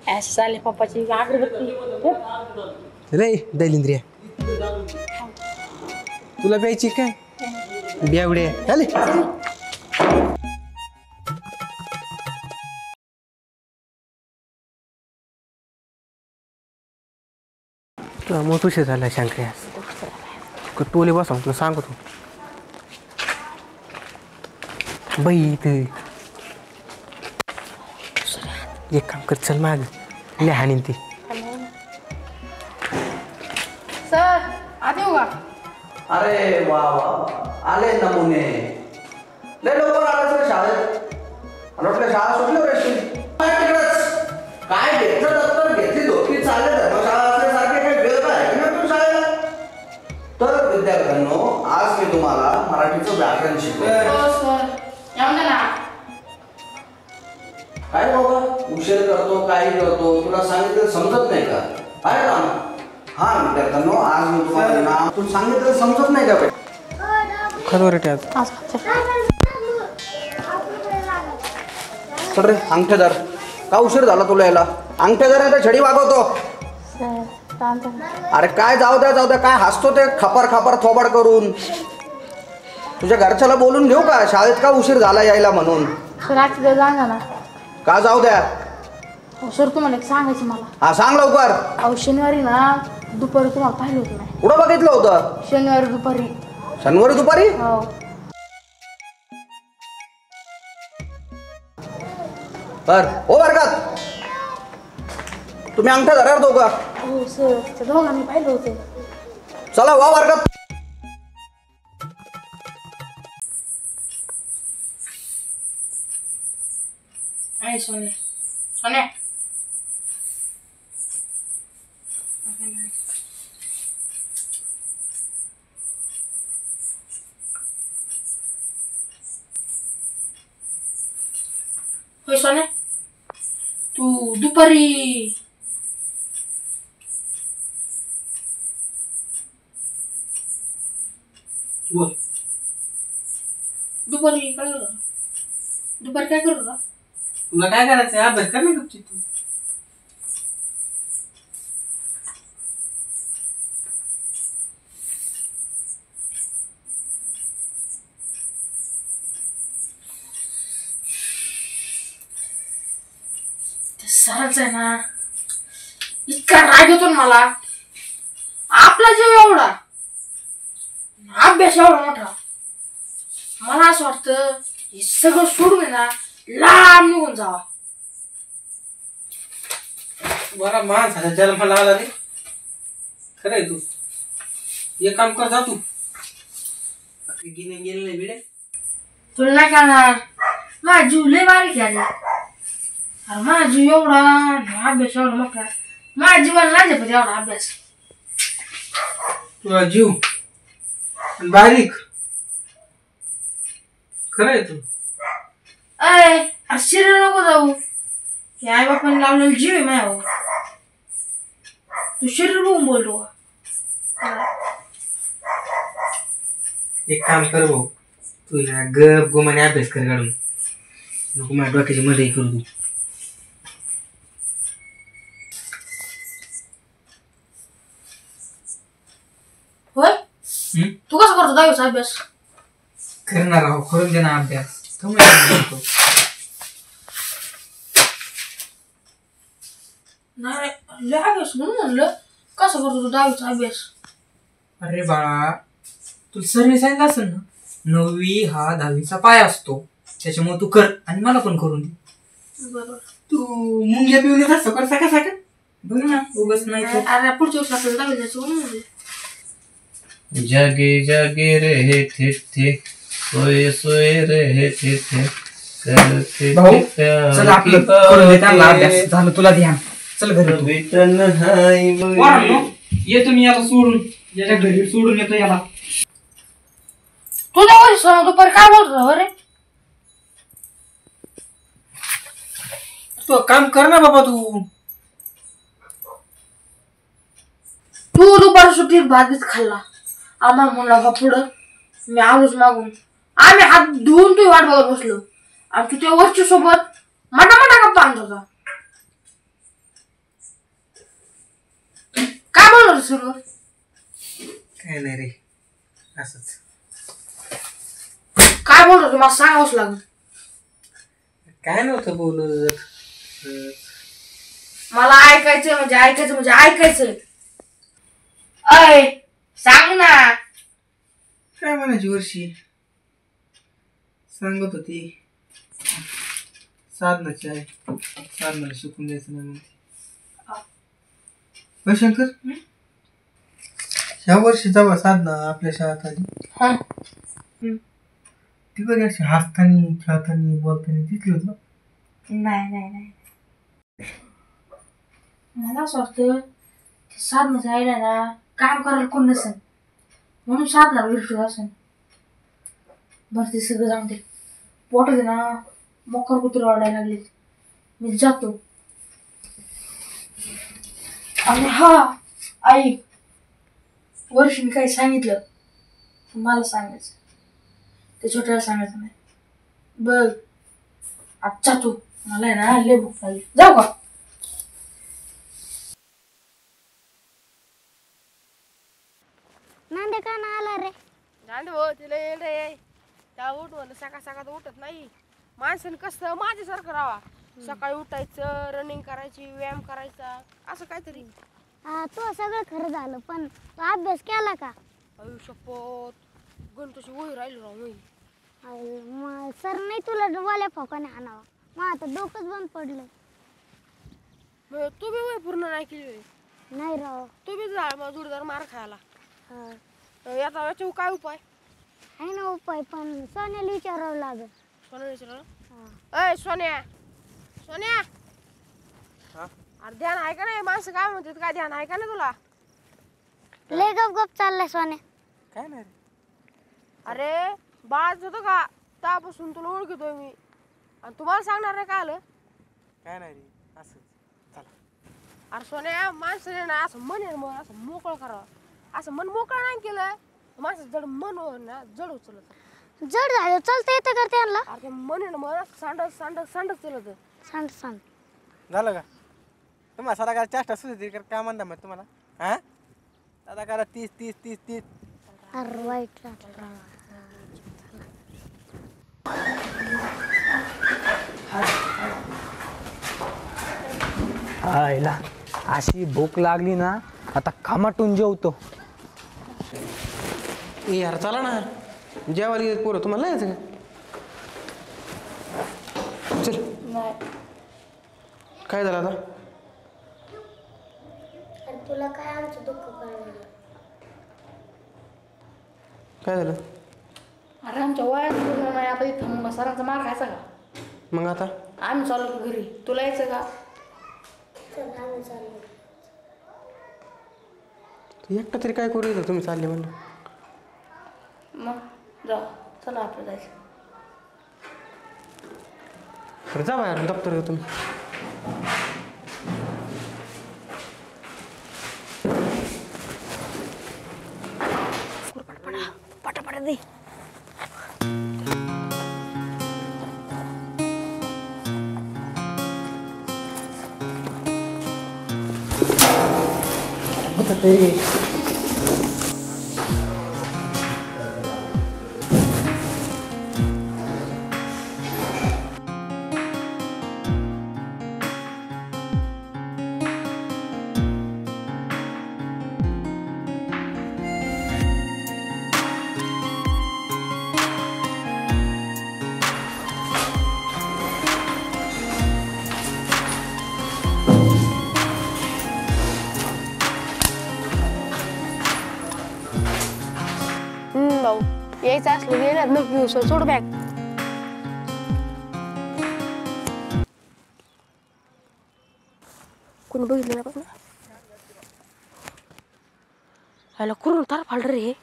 ऐसे झाले पप्पाची अगरबत्ती. रे दैलिंद्रिया तुला प्यायची काय बेवडे चाले. तुला मोठ उशीर झाला शंकर्या. टोले बसा तुला सांगतो बाई. इथे एक काम कर, चल माग लहान ती. सर आधी येऊ का? अरे वा वा, आले नमुने. लय लवकर आला सर शाळेत. मला वाटलं शाळा सुटल्यावर येशील. तिकडंच काय घेतलं दप्तर, घेतली धोती, चालले धर्मशाळा असल्यासारखे काही वेळ आहे ना तू शाळेला. तर विद्यार्थ्यांनो, आज मी तुम्हाला मराठीचं व्याकरण शिकवतो. काय बाबा उशीर करतो, काही करतो, तुला सांगितलं समजत नाही का? आहे ना. हा विद्यार्थ्यांनो, आज मी तुम्हाला नाम तू सांगितलं समजत नाही का? खरं रे त्यात चल रे अंगठेदार, का उशीर झाला तुला यायला? अंगठेदार आहे तर छडी वागवतो. अरे काय जाऊ द्या काय हसतो ते खपर खपर थोबाड करून. तुझ्या घरच्याला बोलून घेऊ का शाळेत का उशीर झाला यायला म्हणून? का जाऊ द्या? सर तुम्हाला एक सांगायचं मला. हा सांग लवकर. अहो शनिवारी ना दुपारी तुम्हाला पाहिलं होतं नाही. कुठं बघितलं होतं? शनिवारी दुपारी. शनिवारी दुपारी? हो. बर हो वर्गात तुम्ही अंगठा धरार दो का? हो सर, त्या दोघांनी पाहिलं होतं. चला वा वर्गात. आहे सोने, सोने. होय सोने, तू दुपारी बोल. दुपारी काय करत होता? दुपारी काय करत होता? तुला काय करायचं अभ्यास कर ना गपचीप तू. सरांचा आहे ना इतका राग येतो ना मला. आपला जीव एवढा, अभ्यास एवढा मोठा. मला असं वाटतं हे सगळं सोडून आहे ना लांब निघून जावा. बरा माणसाला जन्माला आला रे. खरंय तू एक काम कर, जा तू. गिने गेले नाही बिडे. तुला नाही करणार. माझा जीव लय बारीक आहे. अरे माझा जीव एवढा, अभ्यास एवढा मोठा. माझ्या जीवाला नाही झेपत एवढा अभ्यास. तुला जीव आणि बारीक. खरंय तू. अरे शरीर नको जाऊ. हे आई बापाने लावलेलं जीव आहे माझ्यावर. तू शरीर बघून बोलतो का? एक काम कर भाऊ, तू ना गप गोमाने अभ्यास कर काढून. नको माझ्या डोक्याची मध्ये करू तू. होय तू कसं करतो दहावीचा अभ्यास? करणार आहो, करून दे ना अभ्यास. करतो. नाही लय अभ्यास म्हणून म्हणलं कसं करतो तू दहावीचा अभ्यास? अरे बाळा, तुला सरने सांगितलं असेल ना, 9वी हा 10वीचा पाय असतो. त्याच्यामुळे तू कर आणि मला पण करून दे. बरोबर. तू मुंग्या पिऊन येत असतो कर सका सका. बघ ना उगच नाही तर. अरे पुढच्या वर्षी आपल्याला दहावी जायचं म्हणून म्हणलं. जागे जागे रहे थे थे, सोए सोए रहे थे थे, करते भाऊ, थे प्यार चल आपलं की करून दे त्यांना बातें. अभ्यास. झालं तुला ध्यान. चल घरी तू. कभी तन्हाई में पोरांनो, येतो मी याला सोडून. याच्या घरी सोडून येतो याला. तुझ्या वर्षी दुपारी काय बोलतो रे? तू काम कर ना बाबा तू. तू दुपारी सुट्टीत भात बीत खाल्ला. आम्हाला म्हणला का पुढं. मी आलोच मागून. आम्ही हात धुवून तुझी वाट बघत बसलो. आणि तू त्या वरची सोबत मोठा मोठा गप्पा आणत होता. काय बोलणार सगळं? काय नाही रे, असंच. काय बोलतो तू? मला सांगावंच लागलं. काय नव्हतं बोलत. मला ऐकायचंय म्हणजे ऐकायचं म्हणजे ऐकायचंय. अय सांग ना. काय म्हणायची वर्षी सांगत होती साधनाची आहे. साधनाला शिकून द्यायचं नाही म्हणते. शंकर, ह्या वर्षी जेव्हा साधना आपल्या शाळेत आली, ती बघ अशी हसतानी खेळतानी बोलतानी दिसली होती. नाही नाही नाही मला असं वाटतं साधनाचं आईला ना काम करायला कोण नसेल म्हणून साधना विरशूद असेल. बरं ते सगळं जाऊन दे. पोटात ना मोकर कुत्रे ओरडायला लागले. मी जातो. आणि हा ऐक, वर्षीने काही सांगितलं मला सांगायचं, ते छोट्याला सांगायचं नाही. बघ आज जातो. मला आहे ना लय भूक लागली. जाऊ का? नांदे का ना आला रे? नांदे हो तिला येईल रे. त्या उठवलं सकाळ सकाळ उठत नाही. माणसाने कसं माझ्यासारखं राहावा. सकाळी उठायचं, रनिंग करायची, व्यायाम करायचा, असं काहीतरी. तू सगळं खरं झालं, पण तू अभ्यास केला का? आयुष्यपत गणतोशी वही राहिलो राव मी. मग सर नाही तुला डोळ्या फोकाने आणावा. मग आता डोकंच बंद पडलं. तू बी वही पूर्ण नाही केली. नाही राव. तू बी झाड मग जोडीदार मार खायला. याचा याच्यावर काय उपाय आहे ना? उपाय पण सोन्याला विचारावं लागेल. सोन्या विचारलं. अय सोन्या, सोन्या, अरे ध्यान आहे का नाही? माणसं काय म्हणतात, काय ध्यान आहे का नाही तुला? लय गप गप चाललाय सोन्या. काय नाही अरे बाळच होतं का त्यापासून तुला ओळखतोय मी. आणि तुम्हाला सांगणार नाही काय आलं? काय नाही रे, असंच. अरे सोन्या माणसाने ना असं मन आहे मग असं मोकळं करावं असं मन मोकळं नाही केलं माणसं जड मन ना जड उचलत जड झालं चालतं येतं का त्यांना अरे ते मन आहे ना मग सांडस सांडस सांडस चलत सांड झालं का तुम्हाला सारा करा चेष्टा सुद्धा काय म्हणता मग तुम्हाला हा साधा करा 30 अरे वाईट आईला अशी भूक लागली ना आता खामाटून जेवतो. यार चला ना जेवायला येत पोरं तुम्हाला नाही यायचं का चल काय झालं आता तुला काय आमचं दुःख कळलं काय झालं अरे आमच्या वयात पूर्ण नाही आता इथं सरांचा मार खायचा का मग आता आम्ही चालू घरी तुला यायचं का चल आम्ही चाललो एकटं तरी काय करू येतं तुम्ही चालले म्हणलं मग जा चला आपलं जायचं बरं जा बाहेर दप्तर तुम्ही पटापटा दे भाऊ यायचं असलं गेलं मग घेऊ सोड बॅग कोणी बघितलं ना बघ ना ह्याला करून तार फाल रे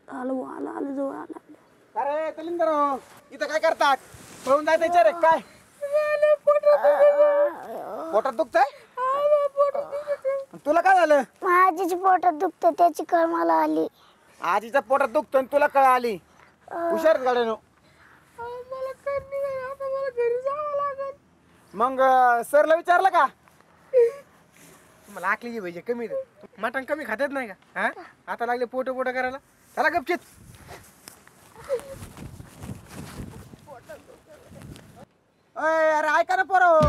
आलं जवळ आलं अरे तलिंदर इथं काय करतात पळून जायचं विचार आहे काय पोटात दुखतंय तुला काय झालं आजीची पोटात दुखतं त्याची कळ मला आली आजीच्या पोटात दुखतो आणि तुला कळ आली हुशार गाड्यानो मग सरला विचारलं का तुम्हाला आकली पाहिजे कमी मटण कमी खात्यात नाही का हा आता लागले पोट करायला त्याला गपचित अरे ऐका ना पोरं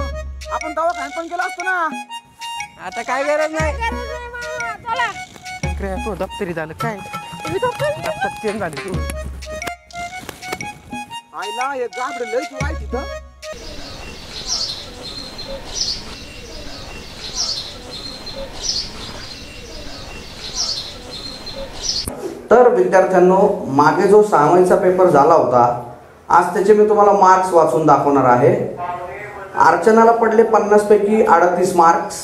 आपण दवाखान्यात पण गेलो असतो ना आता काय गरज नाही तू दप्तरी झालं काय दप्तर चेंज झाले तू आईला हे गाबड लय तू आहे तिथं तर विद्यार्थ्यांनो मागे जो सामायिकचा पेपर झाला होता आज त्याचे मी तुम्हाला मार्क्स वाचून दाखवणार आहे. अर्चनाला पडले 50 पैकी 38 मार्क्स,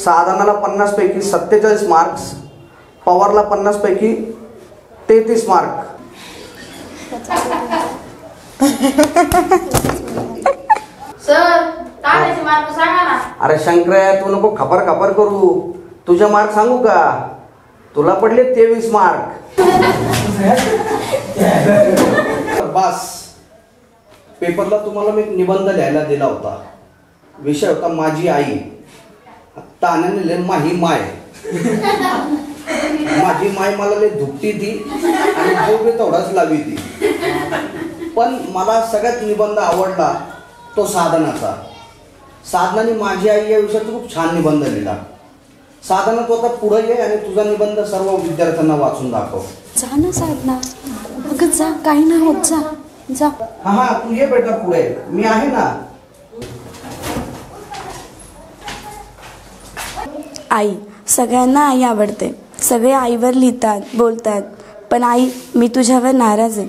साधनाला 50 पैकी 47 मार्क्स, पवारला 50 पैकी 33 मार्क. सर काय मार्क सांगा ना. अरे शंकर्या तू नको खपर खपर करू, तुझे मार्क सांगू का? तुला पडले 23 मार्क. बस पेपरला तुम्हाला मी निबंध लिहायला दिला होता. विषय होता माझी आई. आत्ता आनंद माही माय. माझी माय मला लय धुकती ती आणि जो बी तेवढाच लावी ती. पण मला सगळ्यात निबंध आवडला तो साधनाचा. साधनाने माझी आई या विषयात खूप छान निबंध लिहिला. साधना तू आता पुढे ये आणि तुझा निबंध सर्व विद्यार्थ्यांना वाचून दाखव. जा ना साधना, अगं जा, काही नाही होत, जा जा. हा तू ये बेटा पुढे, मी आहे ना. आई, सगळ्यांना आई आवडते, सगळे आईवर लिहितात बोलतात, पण आई मी तुझ्यावर नाराज आहे.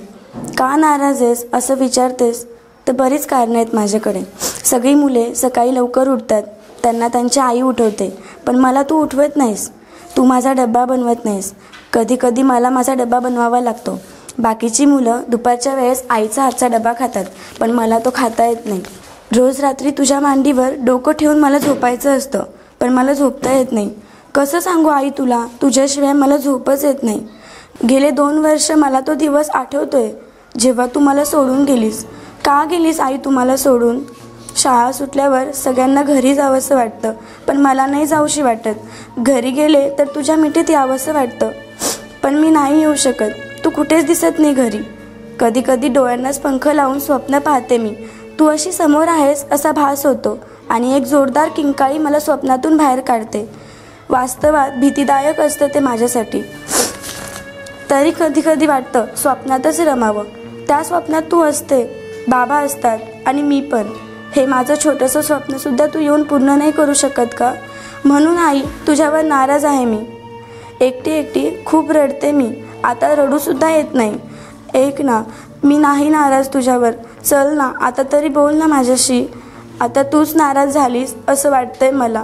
का नाराज आहेस असं विचारतेस तर बरीच कारणं आहेत माझ्याकडे. सगळी मुले सकाळी लवकर उठतात, त्यांना त्यांची आई उठवते, पण मला तू उठवत नाहीस. तू माझा डब्बा बनवत नाहीस. कधी कधी मला माझा डब्बा बनवावा लागतो. बाकीची मुलं दुपारच्या वेळेस आईचा हातचा डबा खातात, पण मला तो खाता येत नाही. रोज रात्री तुझ्या मांडीवर डोकं ठेवून मला झोपायचं असतं, पण मला झोपता येत नाही. कसं सांगू आई तुला, तुझ्याशिवाय मला झोपच येत नाही. गेले 2 वर्ष मला तो दिवस आठवतोय जेव्हा तू मला सोडून गेलीस. का गेलीस आई तू मला सोडून? शाळा सुटल्यावर सगळ्यांना घरी जावंसं वाटतं, पण मला नाही जाऊशी वाटत. घरी गेले तर तुझ्या मिठीत यावंसं वाटतं, पण मी नाही येऊ शकत. तू कुठेच दिसत नाही घरी. कधी कधी डोळ्यांनाच पंख लावून स्वप्न पाहते मी. तू अशी समोर आहेस असा भास होतो आणि एक जोरदार किंकाळी मला स्वप्नातून बाहेर काढते. वास्तवात भीतीदायक असतं ते माझ्यासाठी. तरी कधी कधी वाटतं स्वप्नातच रमावं. त्या स्वप्नात तू असते, बाबा असतात आणि मी पण. हे माझं छोटंसं स्वप्नसुद्धा तू येऊन पूर्ण नाही करू शकत का? म्हणून आई तुझ्यावर नाराज आहे मी. एकटी एकटी खूप रडते मी. आता रडूसुद्धा येत नाही. ऐक ना, मी नाही नाराज तुझ्यावर. चल ना, आता तरी बोल ना माझ्याशी. आता तूच नाराज झालीस असं वाटतंय मला.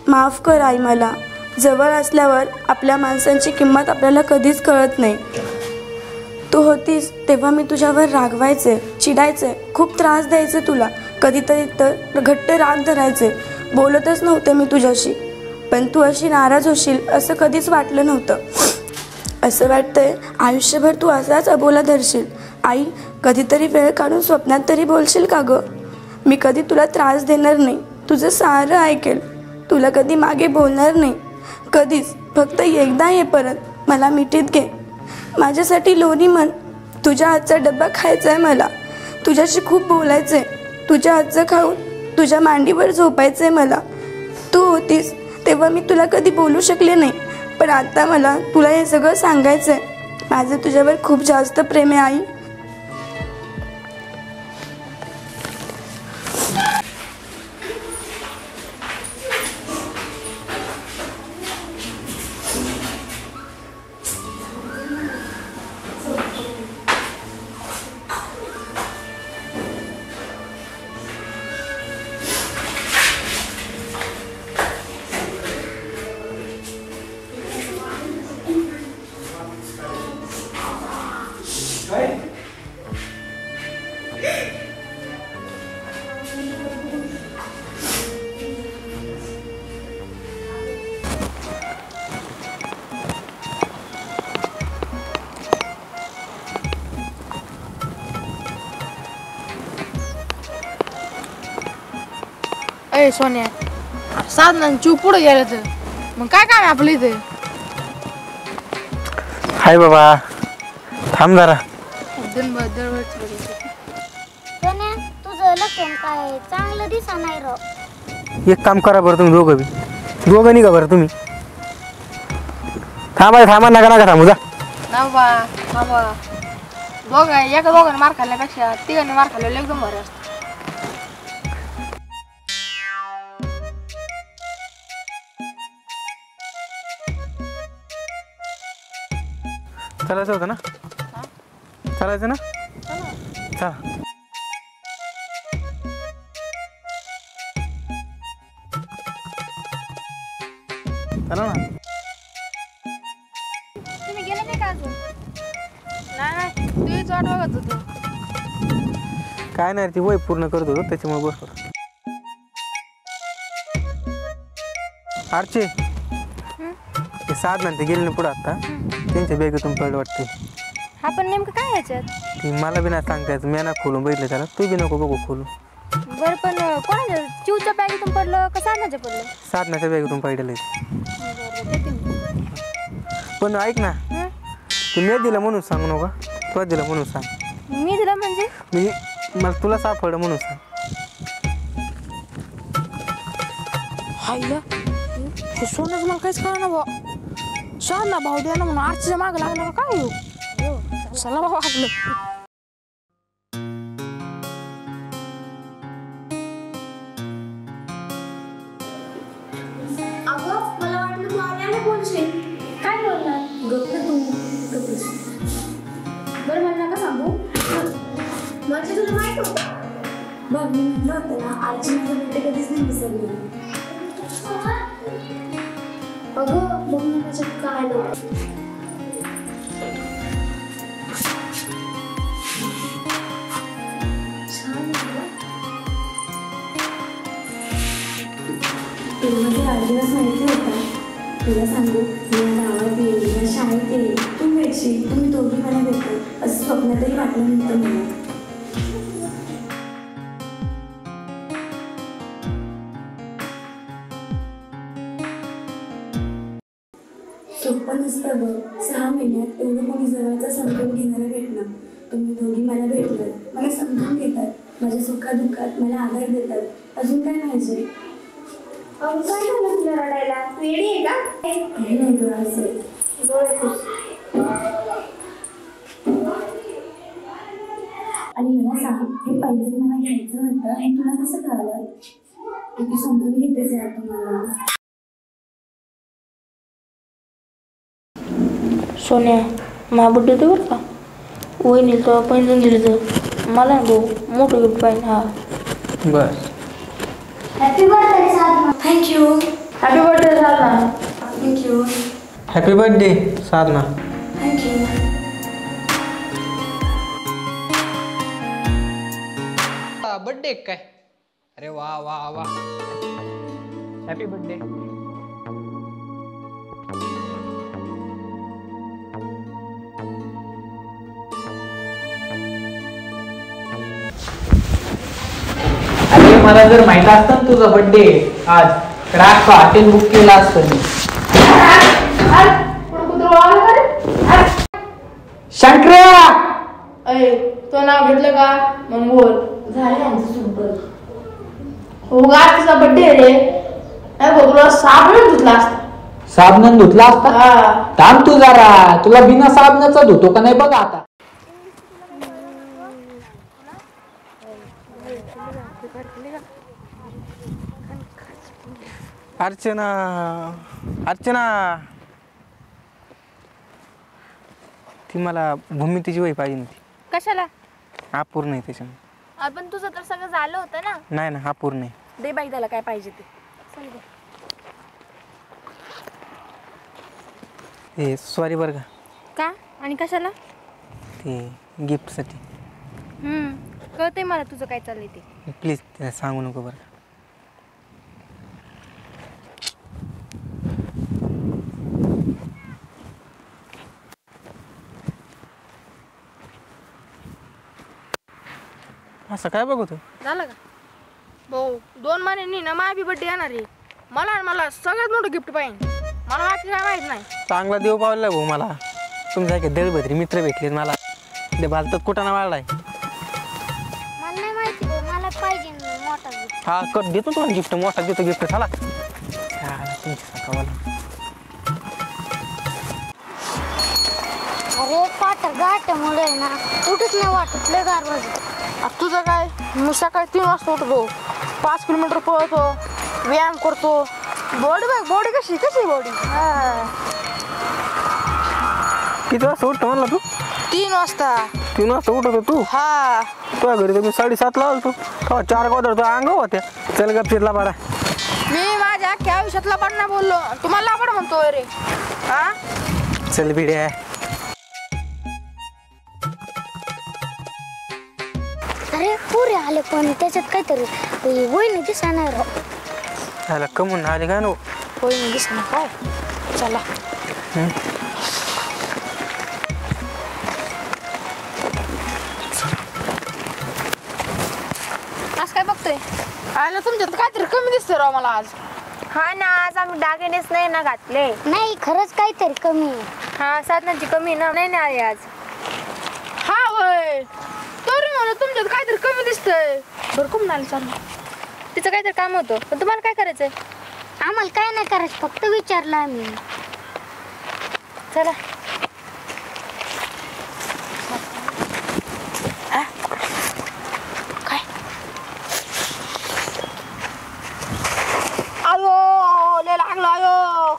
माफ कर आई मला. जवळ असल्यावर आपल्या माणसांची किंमत आपल्याला कधीच कळत नाही. तू होतीस तेव्हा मी तुझ्यावर रागवायचे, चिडायचे, खूप त्रास द्यायचे तुला. कधीतरी तर घट्ट राग धरायचे. बोलतच नव्हते मी तुझ्याशी. पण तू अशी नाराज होशील असं कधीच वाटलं नव्हतं. असं वाटतंय आयुष्यभर तू असाच अबोला धरशील. आई, कधीतरी वेळ काढून स्वप्नात तरी बोलशील का गं? मी कधी तुला त्रास देणार नाही. तुझं सारं ऐकेल. तुला कधी मागे बोलणार नाही. कधीच. फक्त एकदा ये परत. मला मिठीत घे. माझ्यासाठी लोणी म्हण. तुझ्या हातचा डब्बा खायचा आहे मला. तुझ्याशी खूप बोलायचं आहे. तुझ्या हातचं खाऊन तुझ्या मांडीवर झोपायचं आहे मला. तू होतीस तेव्हा मी तुला कधी बोलू शकले नाही, पण आता मला तुला हे सगळं सांगायचं आहे. माझं तुझ्यावर खूप जास्त प्रेम आहे आई. ए सोन्या, साधनांची पुढे गेलं तर मग काय काम आहे आपलं इथे? हाय बाबा, थांब जरा. सोन्या, तुझं लक्षण काय चांगलं दिसा नाही राव. एक काम करा बरं तुम्ही दोघं निघा बरं तुम्ही. थांबा नका थांबू जा. एका दोघांना मार खाल्ल्यापेक्षा तिघांनी मार खाल्लेलं एकदम बरं असतं. चालायचं होतं ना? चालायचं ना? चला. चला ना. तुम्ही गेले नाही का अजून? नाही, तुझीच वाट बघत होतो. काय नाही, ती वय पूर्ण करत होतो त्याच्यामुळे बसतो. आरचे ते साधना ते गेले ना पुढं आता, त्यांच्या बॅगेतून पडलं वाटते. हा, पण नेमकं काय याच्यात? ती मला बी नाही सांगता येत. मी ना खोलून बघितलं त्याला. तू बी नको बघू खोलून. बरं, पण कोणाच्या चिवच्या बॅगेतून पडलं का साधनाच्या पडलं? साधनाच्या बॅगेतून पडलेलं आहे. बरं, देते मी. पण ऐक ना, ते मी दिलं म्हणून सांगू नका. तुला दिलं म्हणून सांग. मी दिलं म्हणजे? मला तुला सापडलं म्हणून सांग. हायला, हे सोन्याचं मला काहीच कळलं ना भाऊ. साधना भाऊ द्या ना म्हणून आजच्या मागं लागला का काय येऊ? चला बाबा आपलं. अगं, मला वाटलं तू आल्याने बोलशील. काय बोलणार? गप्प तू गप्प. बरं, मला नका सांगू. म्हणजे तुला माहित होतं? बघ, मी म्हटलं होतं ना, आजी माझं भेटे कधीच नाही विसरली. अगं, बघ ना त्याच्यात काय नव्हतं. तुला माझे वाढदिवस माहिती होता. तुला सांगू, मी या गावात येईल, या शाळेत येईल, तू भेटशील, तुम्ही दोघी मला भेटल असं स्वप्नातही वाटलं नव्हतं मला. सोपं नसतं बघ 6 महिन्यात एवढं कोणी जवळचा समजून घेणारं भेटणं. तुम्ही दोघी मला भेटलात, मला समजून घेतात, माझ्या सुखादुःखात मला आधार देतात. अजून काय पाहिजे? काय झालं तुला रडायला? तू येडी आहे का? काही नाही ग, असं डोळे पुस. आणि मला सांग, हे पैसे मला घ्यायचं होतं हे तुला कसं कळलं? तू समजून घेतेच यार तुम्हाला. सोन्या माझा बड्डे होते बरं का, वहिनीला तर पैंजण दिलं तर मला भाऊ मोठं गिफ्ट पाहिजे. हा बस. हॅपी बर्थडे साधना. थँक्यू. हॅपी बर्थडे साधना. थँक्यू. हॅपी बर्थडे साधना. थँक्यू. बर्थडे काय? अरे वा वा वा, हॅपी बर्थडे. अरे मला जर माहित असतं ना तुझा बर्थडे आज, तर आज हॉटेल बुक केलं असतं मी. शंकर्या, अरे तो नाव घेतलं का मग बोल. झाले आमचं सुपर. हो गा, तिचा बड्डे रे. तुला साबण धुतला असता. साबणानं धुतला असता? थांब तू जरा, तुला बिना साबणाचा धुतो का नाही बघा आता. अर्चना, अर्चना, ती मला भूमितीची वही पाहिजे होती. कशाला? अपूर्ण आहे त्याच्यामुळे. आपण तुझं तर सगळं झालं होतं ना. नाही ना, अपूर्ण आहे. दे बाई त्याला काय पाहिजे ते. ते सॉरी बरं का. का आणि कशाला? ते गिफ्टसाठी. कळतंय मला तुझं काय चाललंय ते. प्लीज त्याला सांगू नको बरं. असं काय बघतो? झालं का भाऊ? 2 महिन्यांनी ना माझी बर्थडे येणार आहे. मला सगळ्यात मोठं गिफ्ट पाहिजे. मला बाकी काय माहित नाही. चांगला देव पावला भाऊ मला. तुमच्यासारखे दळभद्री मित्र भेटले मला. ते बालतात कुठाना वाढलाय. मला नाही माहिती भाऊ, मला पाहिजे मोठा गिफ्ट. हा कर, देतो तुम्हाला गिफ्ट, मोठा देतो गिफ्ट. चला तुमच्या अरे पाठ गाठ्यामुळे ना कुठेच नाही वाटत, लय गार वाजत. तुझं काय? मी सकाळी 3 वाजता उठतो, 5 किलोमीटर पळतो, व्यायाम करतो. बॉडी बघ, बॉडी कशी बॉडी. किती वाजता उठतो म्हणला तू? 3 वाजता. 3 वाजता उठतो तू? हा. तुझ्या घरी तर मी 7:30 ला आलतो. 4 गोदर अंग होत्या. चल गपचितला बारा. मी माझ्या अख्ख्या आयुष्यातला पण नाही बोललो, तुम्हाला पण म्हणतोय रे. हा चल बिड्या. अरे पुरे आले पण त्याच्यात काहीतरी वहिनी दिसा नाही राव. त्याला कमून आले का नो? वहिनी दिसणार काय? चला. आज काय बघतोय? आयला तुमच्यात काहीतरी कमी दिसतंय राव मला आज. हा ना, आज आम्ही दागिनेच नाही ना घातले. नाही खरंच काहीतरी कमी आहे. हा, साधनाची कमी ना, नाही ना आली आज. हा वय, तरी मला तुमच्यात काहीतरी कमी दिसतंय. बरं कुठून आली चालू? तिचं काहीतरी काम होतं, पण तुम्हाला काय करायचंय? आम्हाला काय नाही करायचं, फक्त विचारलं आम्ही. चला. काय? आयो, लय लागलं आयो.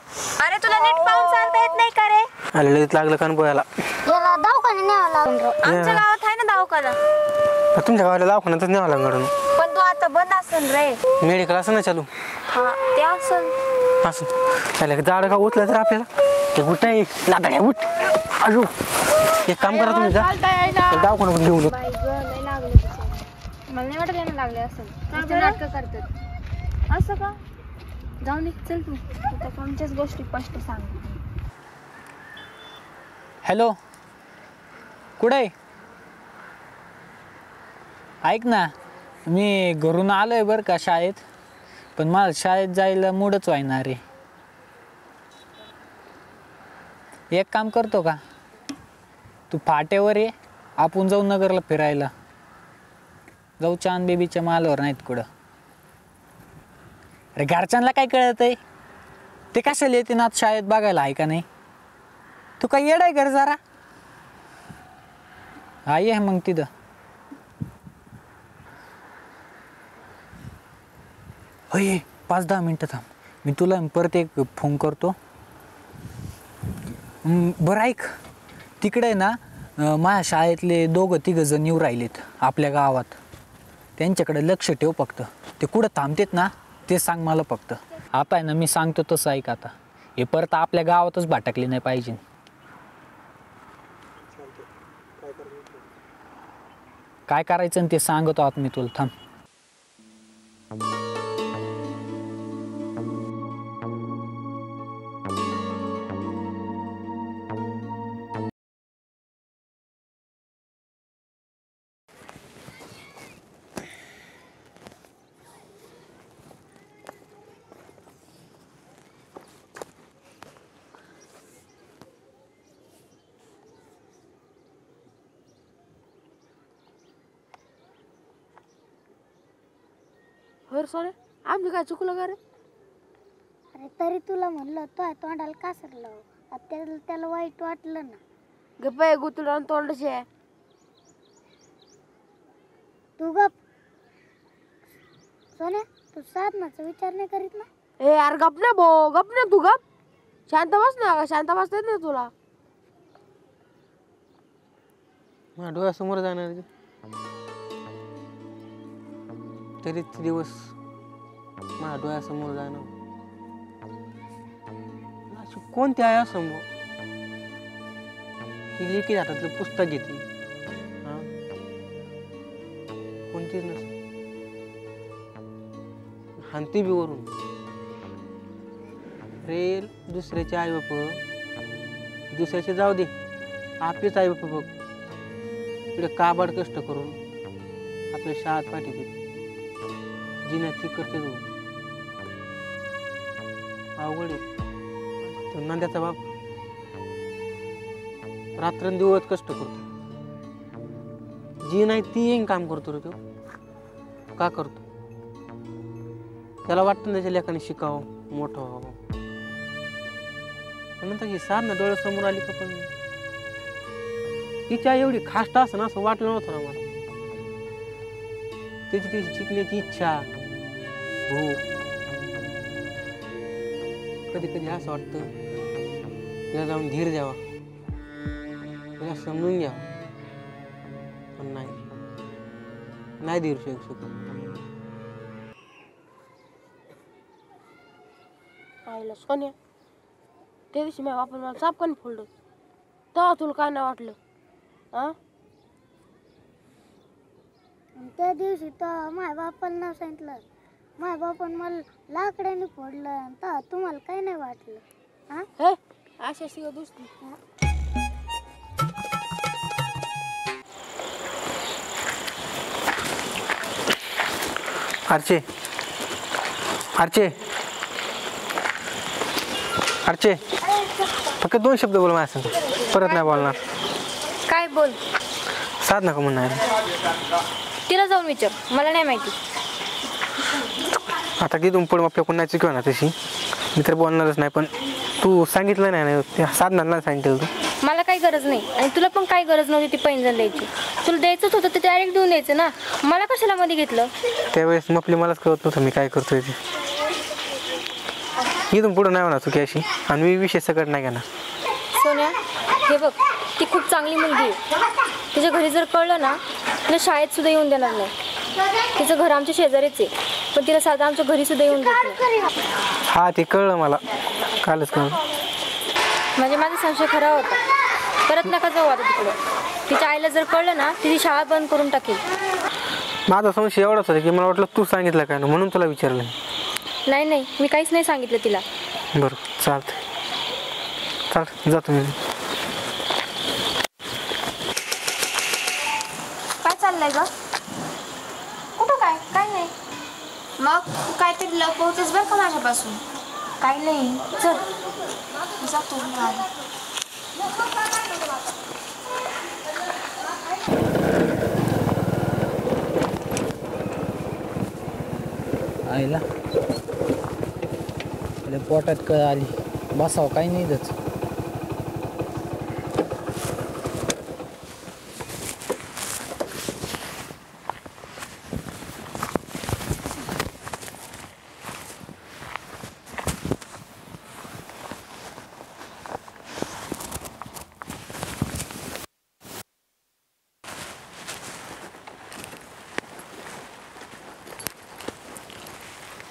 अरे तुला नीट पाहून चालता येत नाही का रे? आलेलं लागलं कान पोयाला. याला दवाखान्यात न्यावं लागून राव. आमच्या गावात आहे ना दवाखाना. तुमच्या गावाला दवाखान्यातच न्यावं लागणार. पण तू आता बंद असेल रे. मेडिकल असं ना चालू. हा ते असेल. असं त्याला जाड का उचलं तर आपल्याला ते उठ नाही लागाड्या उठ. अजू एक काम करा तुम्ही जा दवाखान्यात घेऊन. मला नाही वाटत यांना लागले असेल. नाटक करतात असं का? जाऊन दे चल तू त्या कोणत्याच गोष्टी स्पष्ट सांग. हॅलो, कुठे आहे? ऐक ना, मी घरून आलो आहे बरं का शाळेत, पण मला शाळेत जायला मूडच व्हायना रे. एक काम करतो का, तू फाट्यावर ये, आपण जाऊ नगरला फिरायला. जाऊ चांद बेबीच्या मालावर नाहीत कुठं. अरे घरच्यांना काय कळत आहे, ते कशाला येते ना शाळेत बघायला, आहे का नाही? तू काय येड आहे घर जरा. हा ये मग तिथं. होय 5-10 मिनटं थांब, मी तुला परत एक फोन करतो. बरं ऐक, तिकडे आहे ना माझ्या शाळेतले 2-3 जण येऊ राहिलेत आपल्या गावात. त्यांच्याकडे लक्ष ठेव फक्त. ते कुठं थांबतेत ना ते सांग मला फक्त. आता आहे ना मी सांगतो तसं ऐक. आता हे परत आपल्या गावातच भटकले नाही पाहिजे. काय करायचं ते सांगतो आता मी तुला. थांब. होय सोने, आम्ही काय चुकलं का रे? अरे तरी तुला म्हणलं तो तोंडाला कासरलं, त्याला वाईट वाटलं ना. गप्प गुतुला तोंडाचे आहे. तू गप. सोने, तू साधनाचा विचार नाही करीत ना? ए यार गप ना भो, गप ना तू गप. शांत बस ना, शांत बसता येत नाही तुला. माझ्या डोळ्यासमोर जाणार तरी दिवस माझ्या डोळ्यासमोर जाणं. अशी कोणती आहे समोर की लेखी हातातलं पुस्तक घेतली, कोणतीच नस हानती बी वरून. रे दुसऱ्याचे आई बाप दुसऱ्याचे जाऊ दे, आपलेच आई बाप बघ इकडे काबाड कष्ट करून आपल्या शाळेत पाठीते. जिना ती करते तू अवघड आहे. नंद्याचा बाप रात्रंदिवस कष्ट करतो. जी नाही ती येईन काम करतो रे तो. का करतो? त्याला वाटतं त्याच्या लेखाने शिकावं, मोठं व्हावं. नंतर ही साधना डोळ्यासमोर आली का पण तिच्या एवढी खास्ट असं ना असं वाटलं नव्हतं ना मला. त्याची शिकण्याची इच्छा हो. कधी कधी असं वाटतं तिला जाऊन धीर द्यावा, तिला समजून घ्यावं, पण नाही धीर शकत. आईला सोन्या, त्या दिवशी माझ्या बापाने मला चापकाने फोडलं, तेव्हा तुला काय नाही वाटलं? त्या दिवशी तर माझ्या बापाला नाव सांगितलं, माझ्या बापाने मला लाकडाने फोडलं, तर तुम्हाला काही नाही वाटलं? हे अशा शिव दुसरी. अर्चे अर्चे अर्चे फक्त 2 शब्द बोल माझ्या संग, परत नाही बोलणार. काय बोल? साधना का म्हणणार? तिला जाऊन विचार, मला नाही माहिती. आता की तुम पुढे आपल्या कोणाची किंवा ना तशी मी तर बोलणारच नाही. पण तू सांगितलं नाही त्या साधनाला सांगितलं तू. मला काही गरज नाही आणि तुला पण काही गरज नव्हती ती पैंजण द्यायची. तुला द्यायचंच होतं ते डायरेक्ट देऊन द्यायचं ना. मला कशाला मध्ये घेतलं? त्यावेळेस मग मलाच कळत नव्हतं मी काय करतोय ते. इथून पुढं नाही होणार चुकी अशी, आणि मी विषय सगळं नाही घेणार. सोन्या हे बघ, ती खूप चांगली मुलगी आहे. तिच्या घरी जर कळलं ना तिला शाळेत सुद्धा येऊन देणार नाही. तिचं घर आमच्या शेजारीच आहे, पण तिला साधा आमच्या घरी सुद्धा येऊन देत नाही. हा ते कळलं मला, कालच कळलं. म्हणजे माझा संशय खरा होता. परत नका जाऊ आता तिकडे. तिच्या आईला जर कळलं ना ती शाळा बंद करून टाकेल. माझा संशय एवढाच होता की मला वाटलं तू सांगितलं काय ना, म्हणून तुला विचारलं. नाही नाही, मी काहीच नाही सांगितलं तिला. बरं चालतंय, चाल जातो मी. काय चाललंय ग? कुठं काय? काय नाही. मग तू काहीतरी लपवतेस बरं का माझ्यापासून. काय नाही, चल जातो. आईला पोटात कळ आली, बसावं काही नाही दच.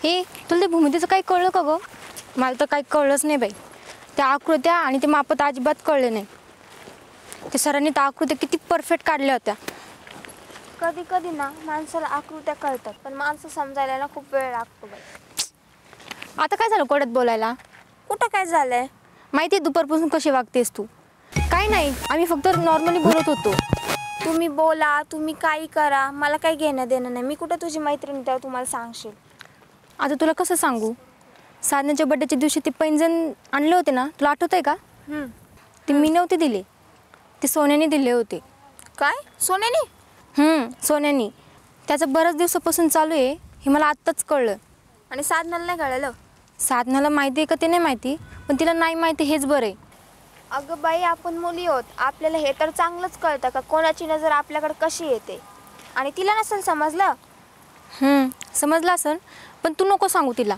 हे तुला ते भूमितीचं काही कळलं का गं? मला तर काही कळलंच नाही बाई. त्या आकृत्या आणि ते मापत अजिबात कळले नाही. ते सरांनी त्या आकृत्या किती परफेक्ट काढल्या होत्या. कधी कधी ना माणसाला आकृत्या कळतात, पण माणसं समजायला ना खूप वेळ लागतो बाई. आता काय झालं कोड्यात बोलायला? कुठं काय झालंय? माहिती आहे दुपारपासून कशी वागतेस तू? काय नाही, आम्ही फक्त नॉर्मली बोलत होतो. तुम्ही बोला, तुम्ही काही करा, मला काही घेणं देणं नाही. मी कुठं तुझी मैत्रीण तेव्हा तुम्हाला सांगशील. आता तुला कसं सांगू? साधनेच्या बड्डेच्या दिवशी ते पैंजण आणले होते ना, तुला आठवत आहे का? ते मी नव्हते दिले, ते सोन्याने दिले होते. काय? सोन्याने? सोन्याने. त्याचं बऱ्याच दिवसापासून चालू आहे, हे मला आत्ताच कळलं. आणि साधनाला नाही कळलं? साधनाला माहिती आहे का ते नाही माहिती, पण तिला नाही माहिती हेच बरं आहे. अगं बाई, आपण मुली आहोत, आपल्याला हे तर चांगलंच कळतं का कोणाची नजर आपल्याकडे कशी येते. आणि तिला नसेल समजलं. समजलं असेल, पण तू नको सांगू तिला.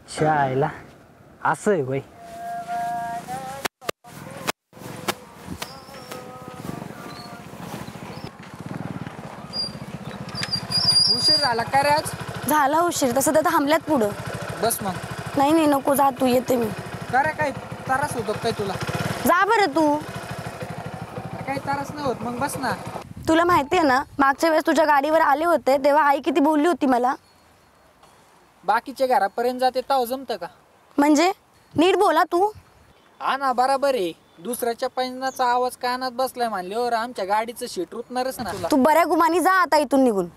शाळेला असं आहे बाई. उशीर झाला का रे आज? झाला उशीर, तसं तर थांबल्यात पुढं. बस मग. नाही नाही नको, जा तू, येते मी. का रे, काय त्रास होतो काय तुला? जा बरं तू. काही त्रास नाही होत, मग बस ना. तुला माहिती आहे ना, मागच्या वेळेस तुझ्या गाडीवर आले होते तेव्हा आई किती बोलली होती मला. बाकीच्या घरापर्यंत जाते तेव्हा जमतं का? म्हणजे नीट बोला तू. हा ना, बरोबर आहे. दुसऱ्याच्या पैंजणाचा आवाज कानात बसलाय म्हणल्यावर आमच्या गाडीचं शीट रुतणारच ना. तू बऱ्या गुमानी जा आता इथून निघून.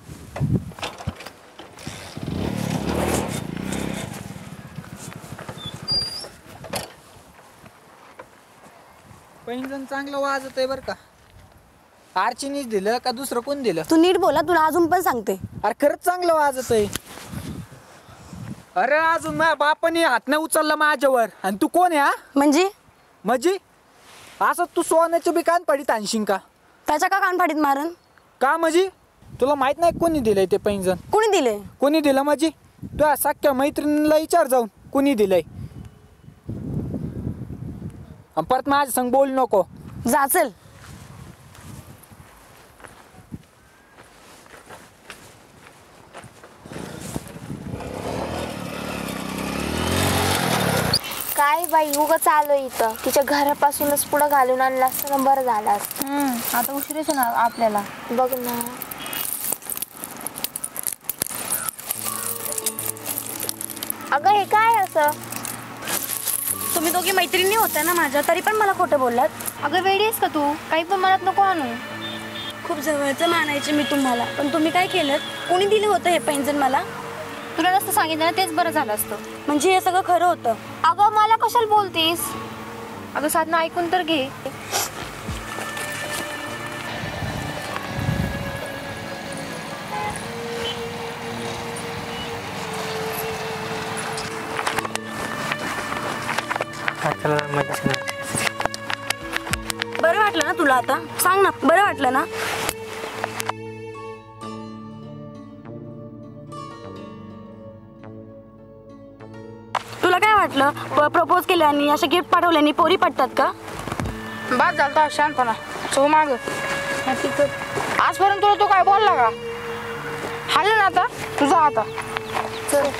पैंजण चांगलं वाजत आहे बरं का. आर्चीनीच दिलं का दुसरं कोण दिलं? तू नीट बोला, तुला अजून पण सांगते. अरे खरंच चांगलं वाजत आहे. अरे अजून माझ्या बापाने हात नाही उचलला माझ्यावर, आणि तू कोण आहे? म्हणजे असं तू सोन्याच्या बी कान पडीत आणशील का? त्याच्या का कान फाडीत मारन का? म्हणजे तुला माहित नाही कोणी दिलंय ते पैंजण? कोणी दिले? कोणी दिलं म्हणजे तुझ्या सख्या मैत्रिणीला विचार जाऊन कोणी दिलंय. परत माझ्या संग बोल नको. जा चल. काय बाई, उगाच आलो इथं. तिच्या घरापासूनच पुढं घालून आणलं असतं ना, बरं झालं असतं. आता उशीरच ना आपल्याला. बघ ना. अगं हे काय असं? तुम्ही दोघी मैत्रिणी होत्या ना माझ्या, तरी पण मला खोटं बोललात. अगं वेडी आहेस का तू? काही पण मनात नको आणू. खूप जवळचं मानायचे मी तुम्हाला, पण तुम्ही काय केलं? कोणी दिलं होतं हे पैंजण मला? तुला नसतं सांगितलं ना, तेच बरं झालं असतं. म्हणजे हे सगळं खरं होतं? अगं मला कशाला बोलतीस? अगं साधना, ऐकून तर घे. बरं वाटलं ना तुला? आता सांग ना, बरं वाटलं ना? तुला काय वाटलं? प्रपोज केल्याने, अशा गिफ्ट पाठवल्याने पोरी पडतात का? बाद झालता शांतपणा. सो माग आजपर्यंत तुला तो काय बोलला का? हाल ना आता तुझा आता. चल.